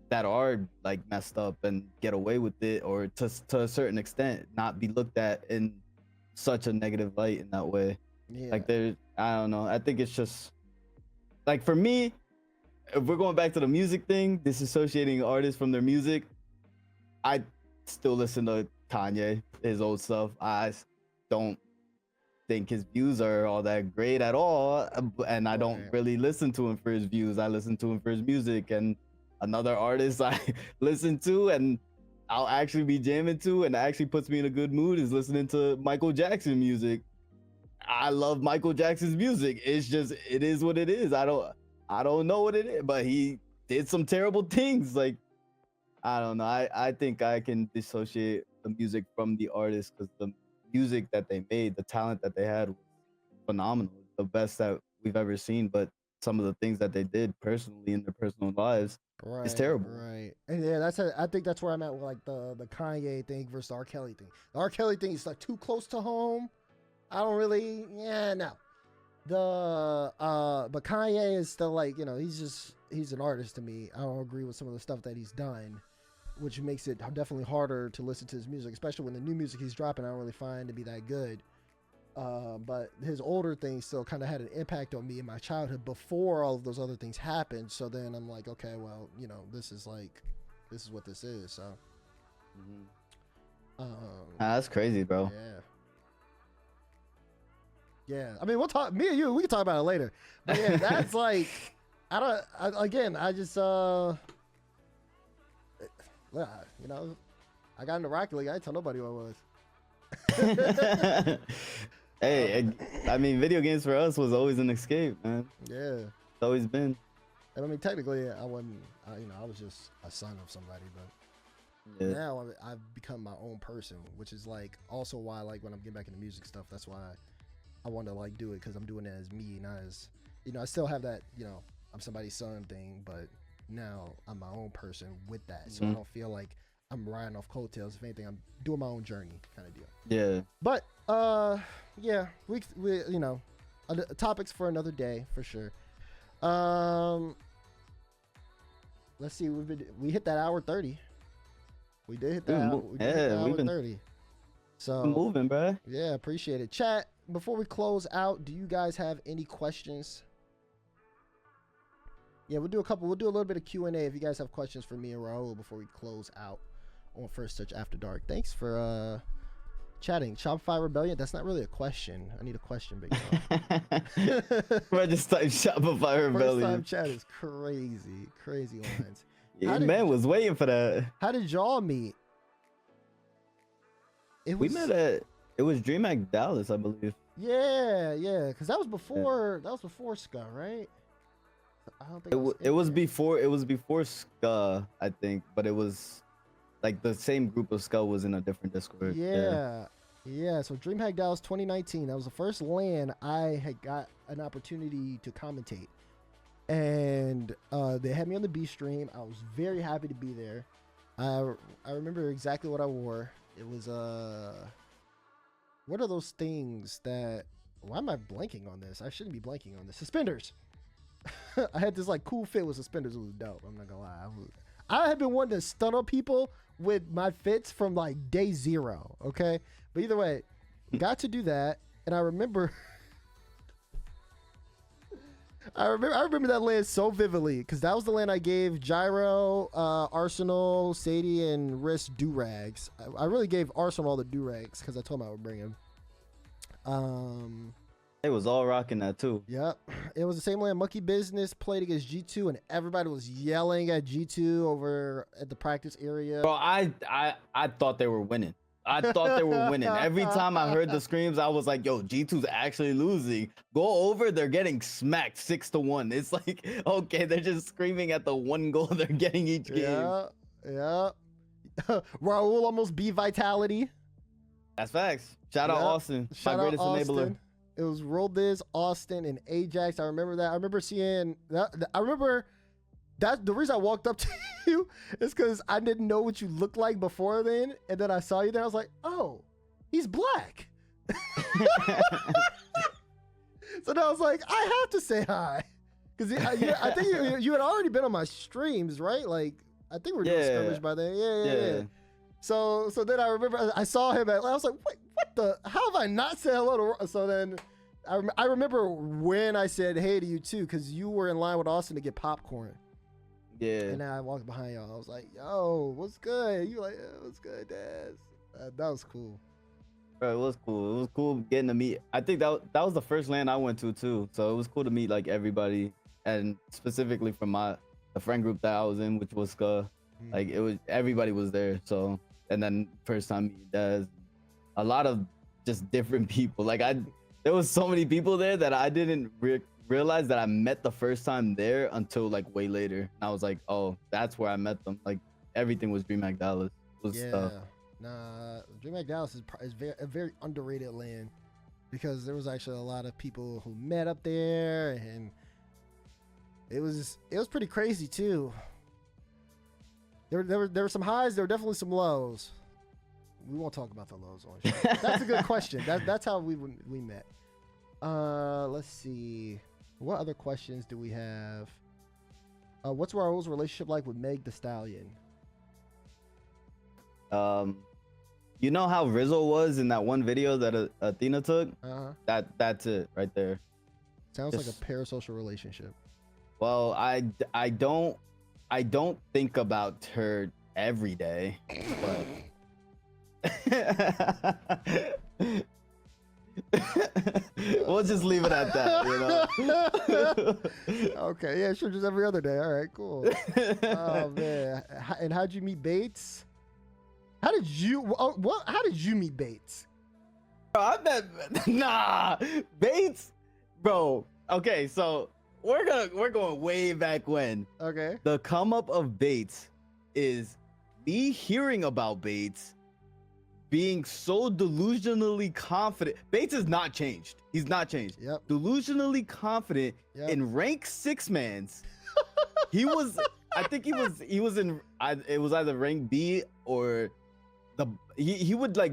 that are like messed up and get away with it, or to a certain extent not be looked at in such a negative light in that way. Like, I don't know, I think it's just like, for me, if we're going back to the music thing, disassociating artists from their music, I still listen to Kanye, his old stuff. I don't think his views are all that great at all, and I don't really listen to him for his views. I listen to him for his music. And another artist I listen to and I'll actually be jamming to and actually puts me in a good mood is listening to Michael Jackson music. I love Michael Jackson's music. It's just, it is what it is. I don't know what it is, but he did some terrible things. Like, I don't know. I think I can dissociate the music from the artist, because the music that they made, the talent that they had was phenomenal. The best that we've ever seen. But some of the things that they did personally in their personal lives, it's terrible. Right. And yeah, I think that's where I'm at with like the Kanye thing versus the R. Kelly thing. The R. Kelly thing is like too close to home. I don't really, no. But Kanye is still like, you know, he's an artist to me. I don't agree with some of the stuff that he's done, which makes it definitely harder to listen to his music, especially when the new music he's dropping I don't really find to be that good. But his older things still kind of had an impact on me in my childhood before all of those other things happened. So then I'm like, okay, well, you know, this is what this is. So, that's crazy, bro. Yeah. I mean, we'll talk. Me and you, we can talk about it later. But yeah, that's like, I just, you know, I got into Rocket League. I didn't tell nobody who I was. Hey, I mean, video games for us was always an escape, man. Yeah. It's always been. And I mean, technically, I wasn't, I was just a son of somebody, Yeah. Now I've become my own person, which is like also why like when I'm getting back into music stuff, that's why I want to like do it, because I'm doing it as me, not as, you know, I still have that, you know, I'm somebody's son thing, but now I'm my own person with that. So I don't feel like I'm riding off coattails. If anything, I'm doing my own journey kind of deal. Yeah. But yeah, we you know, topics for another day for sure. Let's see, we hit that hour 30. We did hit that hour, we did hit that hour 30. So moving, bro. Yeah, appreciate it. Chat, before we close out, do you guys have any questions? Yeah, we'll do a little bit of Q&A if you guys have questions for me and Raul before we close out on First Touch After Dark. Thanks for chatting. Shopify Rebellion, that's not really a question. I need a question, big dog. Bro, just type Shopify Rebellion. First time chat is crazy lines. Yeah, man was waiting for that. How did y'all meet? We met at, it was DreamHack Dallas, I believe. Yeah, because that was before Ska, right? I don't think it was before Ska, I think, but it was like the same group of Ska was in a different Discord. Yeah. So DreamHack Dallas 2019. That was the first LAN I had got an opportunity to commentate, and they had me on the B stream. I was very happy to be there. I remember exactly what I wore. It was what are those things that? Why am I blanking on this? I shouldn't be blanking on this. Suspenders. I had this like cool fit with suspenders. It was dope. I'm not gonna lie. I had been wanting to stun on people with my fits from like day 0. Okay, but either way, got to do that, and I remember. I remember that LAN so vividly, because that was the LAN I gave Gyro, Arsenal, Sadie, and Risk do-rags. I really gave Arsenal all the do-rags because I told him I would bring him. It was all rocking that too. Yep. It was the same LAN Monkey Business played against G2, and everybody was yelling at G2 over at the practice area. Bro, I thought they were winning. I thought they were winning. Every time I heard the screams, I was like, yo, G2's actually losing. Go over, they're getting smacked 6-1. It's like, okay, they're just screaming at the one goal they're getting each game. Yeah. Raul almost beat Vitality. That's facts. Shout out Austin, my greatest enabler. It was Roldiz, Austin, and Ajax. I remember that. I remember seeing that. I remember that the reason I walked up to you is because I didn't know what you looked like before then, and then I saw you there. I was like, oh, he's black. So then I was like, I have to say hi, because I think you had already been on my streams, right? Like, I think we were doing skirmish by then. Yeah. So then I remember I saw him I was like, wait, what the? How have I not said hello to? So then I remember when I said hey to you too, because you were in line with Austin to get popcorn. Yeah. And then I walked behind y'all. I was like, yo, what's good? You like, yeah, what's good, Daz? That was cool. Bro, it was cool. It was cool getting to meet. I think that was the first LAN I went to too. So it was cool to meet like everybody, and specifically from the friend group that I was in, which was Ska. Like it was, everybody was there. So, and then first time meeting Daz, a lot of just different people. Like there was so many people there that I didn't realize that I met the first time there until like way later. And I was like, oh, that's where I met them. Like everything was DreamHack Dallas. It was stuff. Nah, DreamHack Dallas is a very underrated LAN, because there was actually a lot of people who met up there, and it was pretty crazy too. There were some highs. There were definitely some lows. We won't talk about the lows on show. That's a good question. That's how we met. Let's see. What other questions do we have? What's Raul's relationship like with Meg Thee Stallion? You know how Rizzo was in that one video that Athena took? That's it right there. Sounds like a parasocial relationship. Well, I don't think about her every day, but we'll just leave it at that, you know. Okay, yeah, sure, just every other day. All right, cool. Oh man, and how'd you meet Bates? How did you meet Bates? Bro, I met Bates, bro. Okay, so we're going way back when. Okay. The come up of Bates is me hearing about Bates being so delusionally confident. Bates has not changed. He's not changed. Yep. Delusionally confident in rank 6-mans. He was, I think he was in, it was either rank B or he would like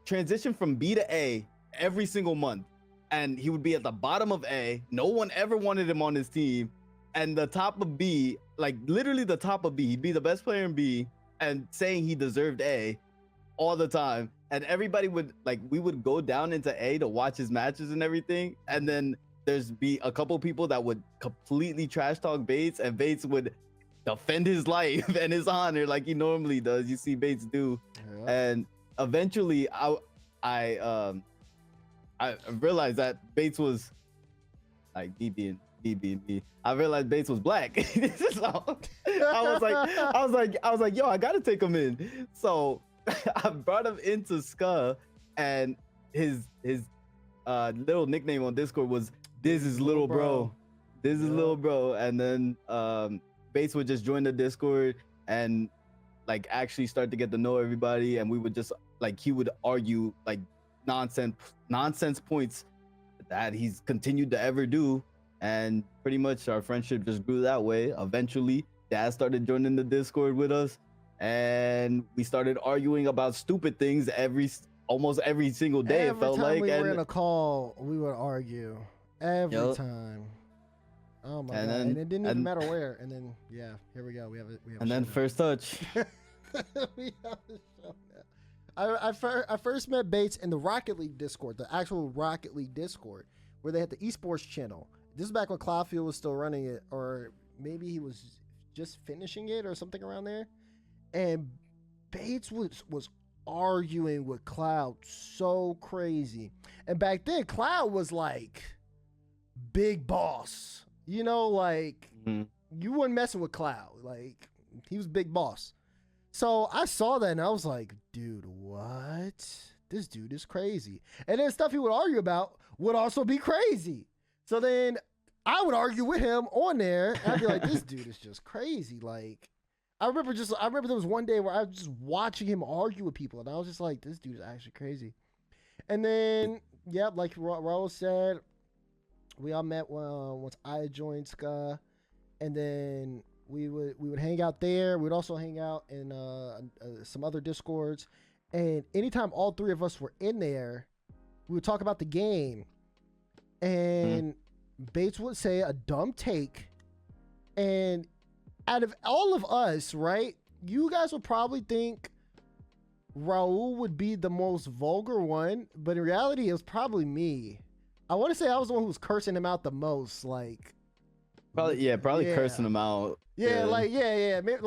transition from B to A every single month. And he would be at the bottom of A. No one ever wanted him on his team. And the top of B, like literally the top of B, he'd be the best player in B and saying he deserved A all the time. And everybody would like, we would go down into A to watch his matches and everything. And then there's be a couple people that would completely trash talk Bates, and Bates would defend his life and his honor like he normally does. You see Bates do. Yeah. And eventually I realized that Bates was like me being me. I realized Bates was black. So I was like, yo, I gotta take him in. So I brought him into Ska, and his little nickname on Discord was "This is little bro." This is little bro. And then Bates would just join the Discord and like actually start to get to know everybody, and we would just like, he would argue like nonsense points that he's continued to ever do, and pretty much our friendship just grew that way. Eventually Dad started joining the Discord with us, and we started arguing about stupid things almost every single day. It felt like we were in a call, we would argue every time. Oh my god! And it didn't even matter where. And then here we go. We have and then first touch. We have a show now. I first met Bates in the Rocket League Discord, the actual Rocket League Discord, where they had the esports channel. This is back when Cloudfield was still running it, or maybe he was just finishing it or something around there. And Bates was arguing with Cloud so crazy. And back then, Cloud was like big boss. You know, like you weren't messing with Cloud. Like he was big boss. So I saw that and I was like, dude, what? This dude is crazy. And then stuff he would argue about would also be crazy. So then I would argue with him on there. And I'd be like, this dude is just crazy. Like I remember there was one day where I was just watching him argue with people, and I was just like, this dude is actually crazy. And then, like Raul said, we all met once I joined Ska, and then we would hang out there. We'd also hang out in some other Discords, and anytime all three of us were in there, we would talk about the game, and Bates would say a dumb take, and out of all of us, right, you guys would probably think Raul would be the most vulgar one, but in reality, it was probably me. I want to say I was the one who was cursing him out the most, like probably cursing him out. Maybe, like,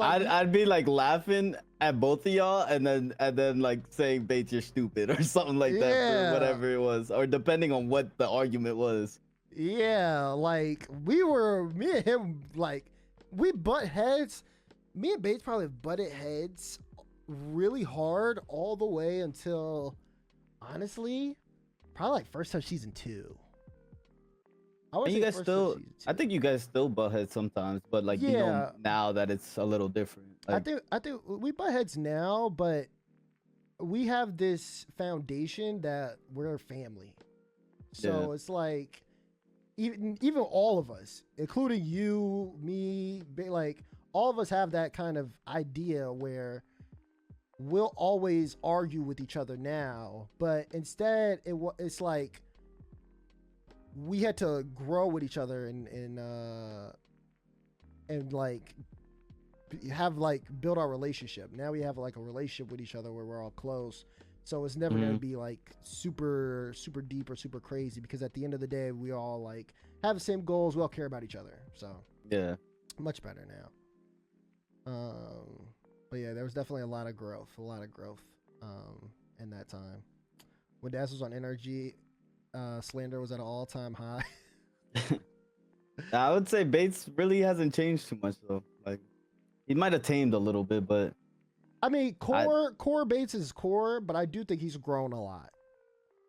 I'd be like laughing at both of y'all, and then like saying Bates, you're stupid or something like that, for whatever it was, or depending on what the argument was. Yeah, like me and him, like we butt heads. Me and Bates probably butted heads really hard all the way until, honestly, probably like first touch season 2. I think you guys still butt heads sometimes, but like you know now that it's a little different. Like, I think we butt heads now, but we have this foundation that we're family. So it's like even all of us, including you, me, like all of us have that kind of idea where we'll always argue with each other now, but instead it's like we had to grow with each other and like have like build our relationship. Now we have like a relationship with each other where we're all close. So it's never gonna be like super deep or super crazy, because at the end of the day we all like have the same goals. We all care about each other. So much better now. But yeah, there was definitely a lot of growth in that time. When Daz was on NRG, slander was at an all-time high. I would say Bates really hasn't changed too much though. Like he might have tamed a little bit, but I mean, core Bates is core, but I do think he's grown a lot.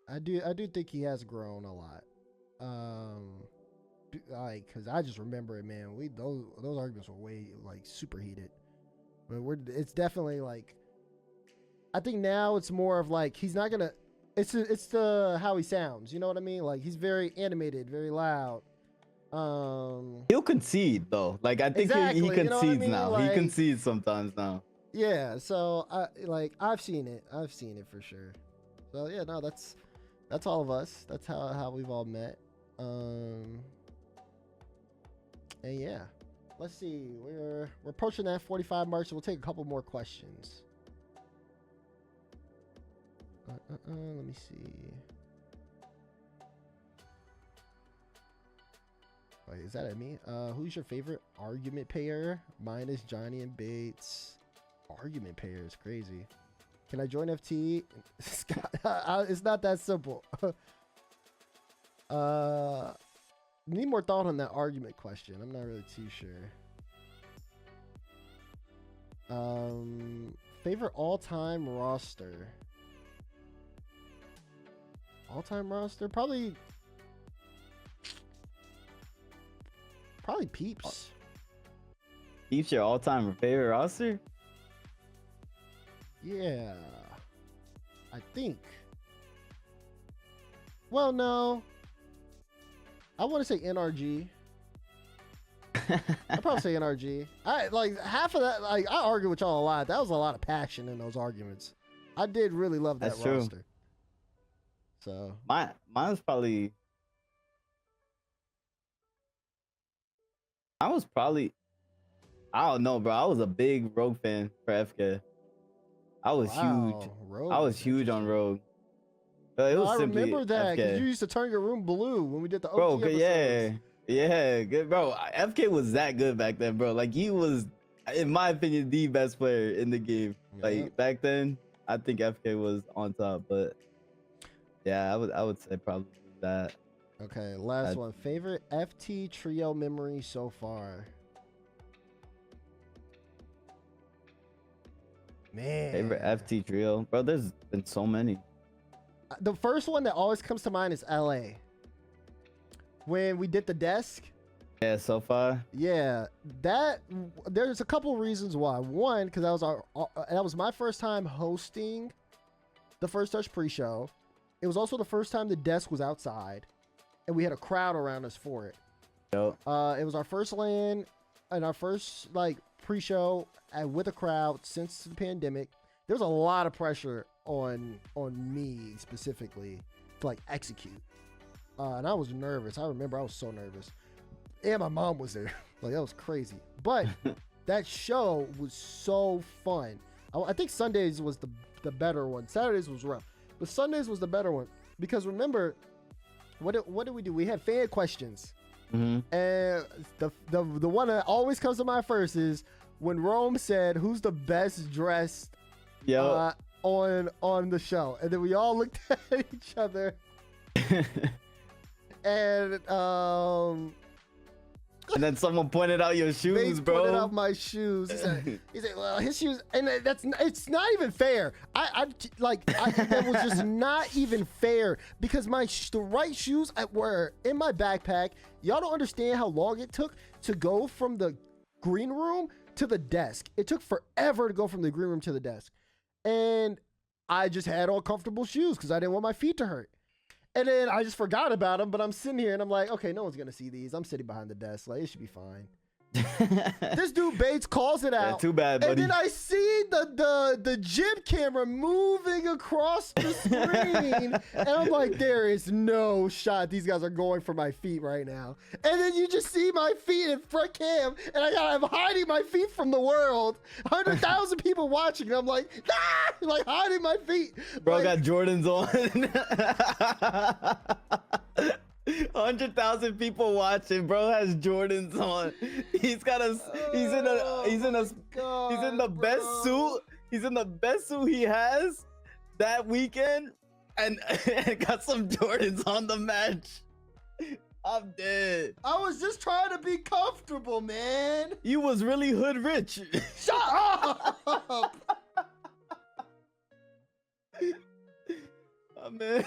I do think he has grown a lot. Like, cause I just remember it, man. Those arguments were way like super heated. But it's definitely like, I think now it's more of like he's not gonna. It's the how he sounds. You know what I mean? Like he's very animated, very loud. He'll concede though. Like I think Exactly, he you know what I concedes mean? now. Like, he concedes sometimes now. Yeah, so I've seen it for sure. So yeah, no, that's all of us. That's how we've all met. And yeah, let's see. We're approaching that 45 mark, so we'll take a couple more questions. Let me see. Wait, is that at me? Who's your favorite argument payer? Mine is Johnny and Bates. Argument payer is crazy. Can I join FT? It's not that simple. Need more thought on that argument question. I'm not really too sure. Favorite all-time roster. All-time roster? Probably Peeps. Peeps your all-time favorite roster? Yeah, I think. Well, no. I want to say NRG. I'd probably say NRG. I like half of that. Like I argue with y'all a lot. That was a lot of passion in those arguments. I did really love that That's true. roster. So Mine's probably. I don't know, bro. I was a big Rogue fan for FK. I was huge. Rogue I was huge on Rogue. It was I simply remember that because FK. you used to turn your room blue when we did the OT Bro, episodes. yeah, good, bro. FK was that good back then, bro. Like he was, in my opinion, the best player in the game. Like back then, I think FK was on top. But yeah, I would say probably that. Okay, last one. Favorite FT trio memory so far? Man. Favorite FT trio, bro. There's been so many. The first one that always comes to mind is LA. When we did the desk. Yeah, so far. Yeah, there's a couple reasons why. One, because that was my first time hosting the First Touch pre-show. It was also the first time the desk was outside, and we had a crowd around us for it. Yep. It was our first LAN and our first like pre-show with a crowd since the pandemic. There's a lot of pressure on me specifically to like execute, and I was nervous. I remember I was so nervous, and my mom was there. Like that was crazy. But that show was so fun. I think Sundays was the better one. Saturdays was rough, but Sundays was the better one because remember, what did we do? We had fan questions. Mm-hmm. And the one that always comes to mind first is when Rome said, "Who's the best dressed on the show?" And then we all looked at each other, and and then someone pointed out your shoes, bro. Pointed out my shoes. He said, "Well, his shoes," and it's not even fair. That was just not even fair because the right shoes were in my backpack. Y'all don't understand how long it took to go from the green room to the desk. It took forever to go from the green room to the desk, and I just had all comfortable shoes because I didn't want my feet to hurt. And then I just forgot about them, but I'm sitting here and I'm like, okay, no one's gonna see these. I'm sitting behind the desk, like it should be fine. This dude Bates calls it out. Yeah, too bad, buddy. And then I see the gym camera moving across the screen, and I'm like, there is no shot these guys are going for my feet right now. And then you just see my feet in front cam, and I'm hiding my feet from the world. 100,000 people watching, and I'm like, ah! Like hiding my feet. Bro like, got Jordans on. 100,000 people watching. Bro has Jordans on. He's in the best suit. He's in the best suit he has that weekend, and got some Jordans on the match. I'm dead. I was just trying to be comfortable, man. You was really hood rich. Shut up. Oh, man.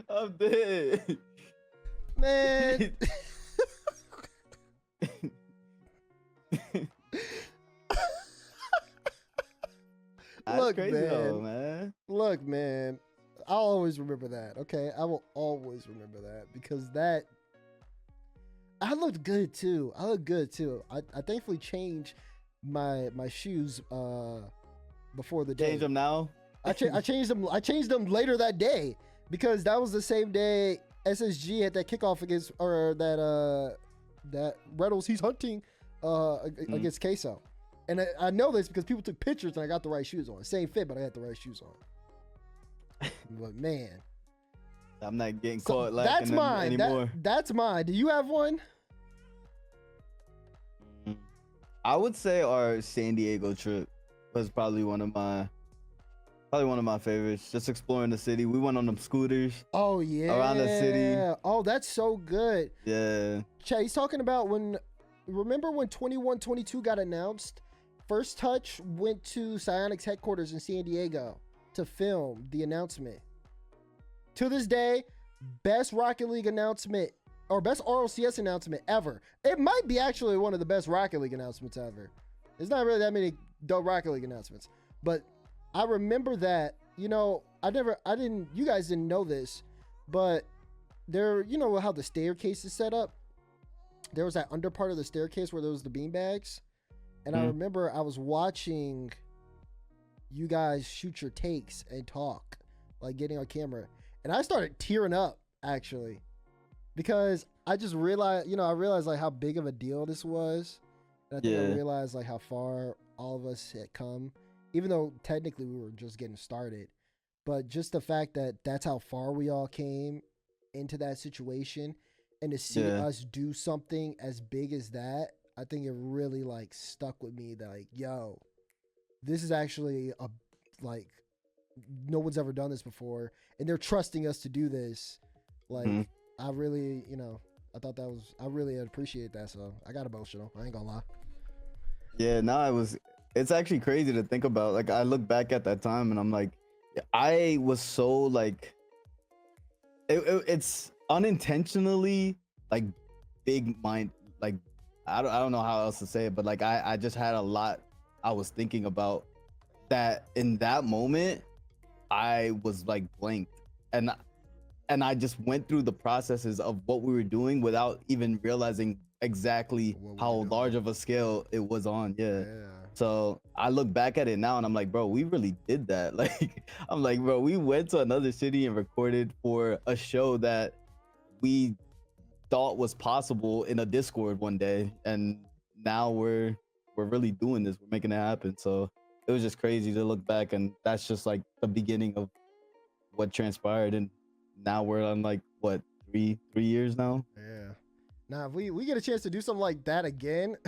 I'm dead. Man. That's Look, crazy though, man. Look, man. I'll always remember that. Okay, I will always remember that because that. I looked good too. I thankfully changed my shoes before the day. Change them now. I changed them. I changed them later that day because that was the same day SSG had that kickoff against or that Reynolds he's hunting against Queso, and I know this because people took pictures and I got the right shoes on. Same fit, but I had the right shoes on. But man, I'm not getting caught like that's mine anymore. That's mine. Do you have one? I would say our San Diego trip was probably one of my favorites. Just exploring the city. We went on them scooters. Oh yeah, around the city. Oh, that's so good. Yeah. Chad, he's talking about remember when 21-22 got announced? First Touch went to Psionics headquarters in San Diego to film the announcement. To this day, best Rocket League announcement or best RLCS announcement ever. It might be actually one of the best Rocket League announcements ever. There's not really that many dope Rocket League announcements, but I remember that, you guys didn't know this, but there, you know how the staircase is set up? There was that under part of the staircase where there was the beanbags. And I remember I was watching you guys shoot your takes and talk, like getting on camera. And I started tearing up actually, because I just realized, like how big of a deal this was. And I think I realized like how far all of us had come, even though technically we were just getting started. But just the fact that that's how far we all came into that situation, and to see us do something as big as that, I think it really like stuck with me that like, yo, this is actually no one's ever done this before, and they're trusting us to do this. Like, I really, I really appreciate that. So I got emotional. I ain't gonna lie. Yeah, no, it's actually crazy to think about. Like, I look back at that time and I'm like, I was so like, it's unintentionally like big mind, like, I don't know how else to say it, but like I just had a lot I was thinking about that in that moment. I was like blanked, and I just went through the processes of what we were doing without even realizing exactly how large of a scale it was on. Yeah. So I look back at it now and I'm like, bro, we really did that. Like, I'm like, bro, we went to another city and recorded for a show that we thought was possible in a Discord one day, and now we're really doing this. We're making it happen. So it was just crazy to look back, and that's just like the beginning of what transpired. And now we're on like what, three years now. Yeah. Now, if we get a chance to do something like that again,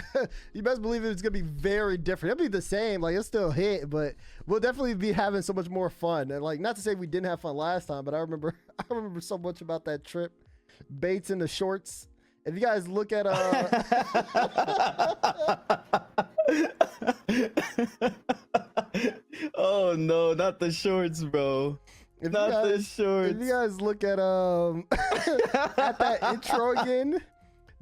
you best believe it's gonna be very different. It'll be the same, like, it'll still hit, but we'll definitely be having so much more fun. And like, not to say we didn't have fun last time, but I remember so much about that trip. Bates in the shorts. If you guys look at oh no, not the shorts, bro. The shorts. If you guys look at at that intro again,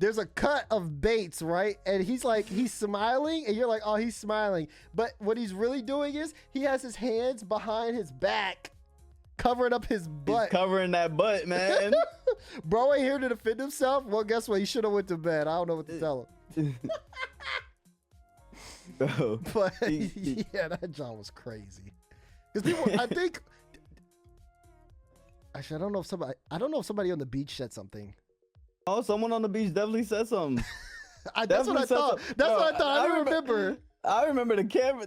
there's a cut of Bates, right? And he's smiling, and you're like, oh, he's smiling. But what he's really doing is he has his hands behind his back, covering up his butt. He's covering that butt, man. Bro ain't here to defend himself. Well, guess what? He should have went to bed. I don't know what to tell him. Bro, but yeah, that job was crazy. Because people, I think, actually, I don't know if somebody on the beach said something. Oh, someone on the beach definitely said something. That's what I thought. That's what I thought. I remember. I remember the camera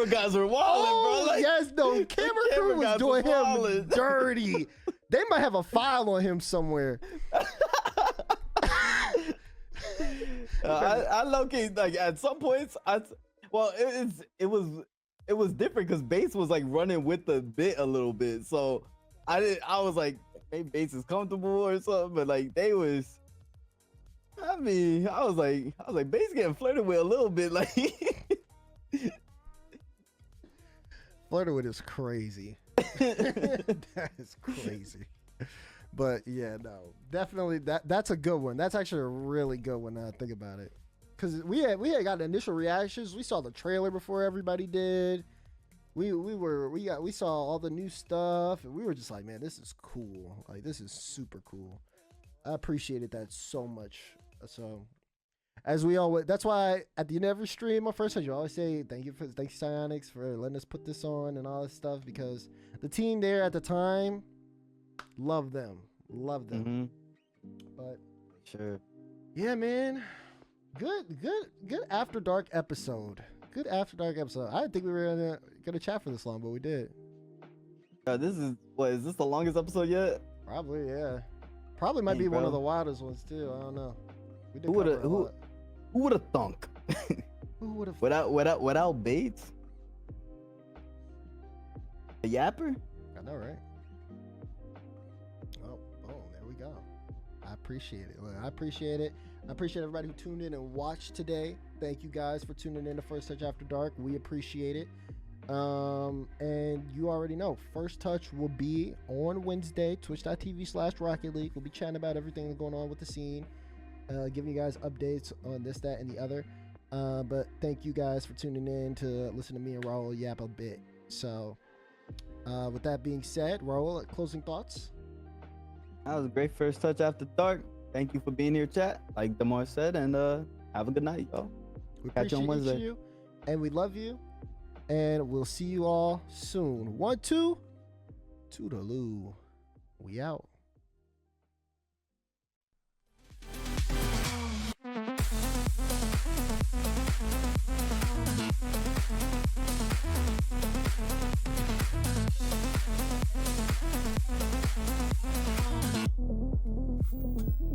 guys were wilding, bro. Like, yes, no, camera crew was doing him dirty. They might have a file on him somewhere. I low-key, like, at some points, it was different because Bates was like running with the bit a little bit, so I was like, maybe Bates is comfortable or something, but like I was like Bates getting flirted with a little bit, like. Flirted with is crazy. That is crazy. But yeah, no, definitely that's a good one. That's actually a really good one now I think about it. Cause we had got initial reactions. We saw the trailer before everybody did. we saw all the new stuff, and we were just like, man, this is cool. Like, this is super cool. I appreciated that so much. So, as we always, that's why at the end of every stream, my first time, you always say thank you Psionics for letting us put this on and all this stuff, because the team there at the time, love them. But Sure. yeah, man, good After Dark episode. Good After Dark episode. I didn't think we were gonna chat for this long, but we did. This is this the longest episode yet? Probably, yeah. Probably might Dang, be one of bro. the wildest ones too. I don't know. We did Who would cover have a lot. who would have thunk? Who would have? Without Bates? A yapper? I know, right? Oh, there we go. I appreciate it. Look, I appreciate it. I appreciate everybody who tuned in and watched today. Thank you guys for tuning in to First Touch After Dark. We appreciate it. And you already know, First Touch will be on Wednesday, twitch.tv/Rocket League. We'll be chatting about everything that's going on with the scene, giving you guys updates on this, that, and the other. But thank you guys for tuning in to listen to me and Raul yap a bit. So, with that being said, Raul, closing thoughts? That was a great First Touch After Dark. Thank you for being here, chat. Like Damar said, and have a good night, y'all. We Catch you on appreciate Wednesday. you, and we love you, and we'll see you all soon. 1, 2, toodaloo. We out.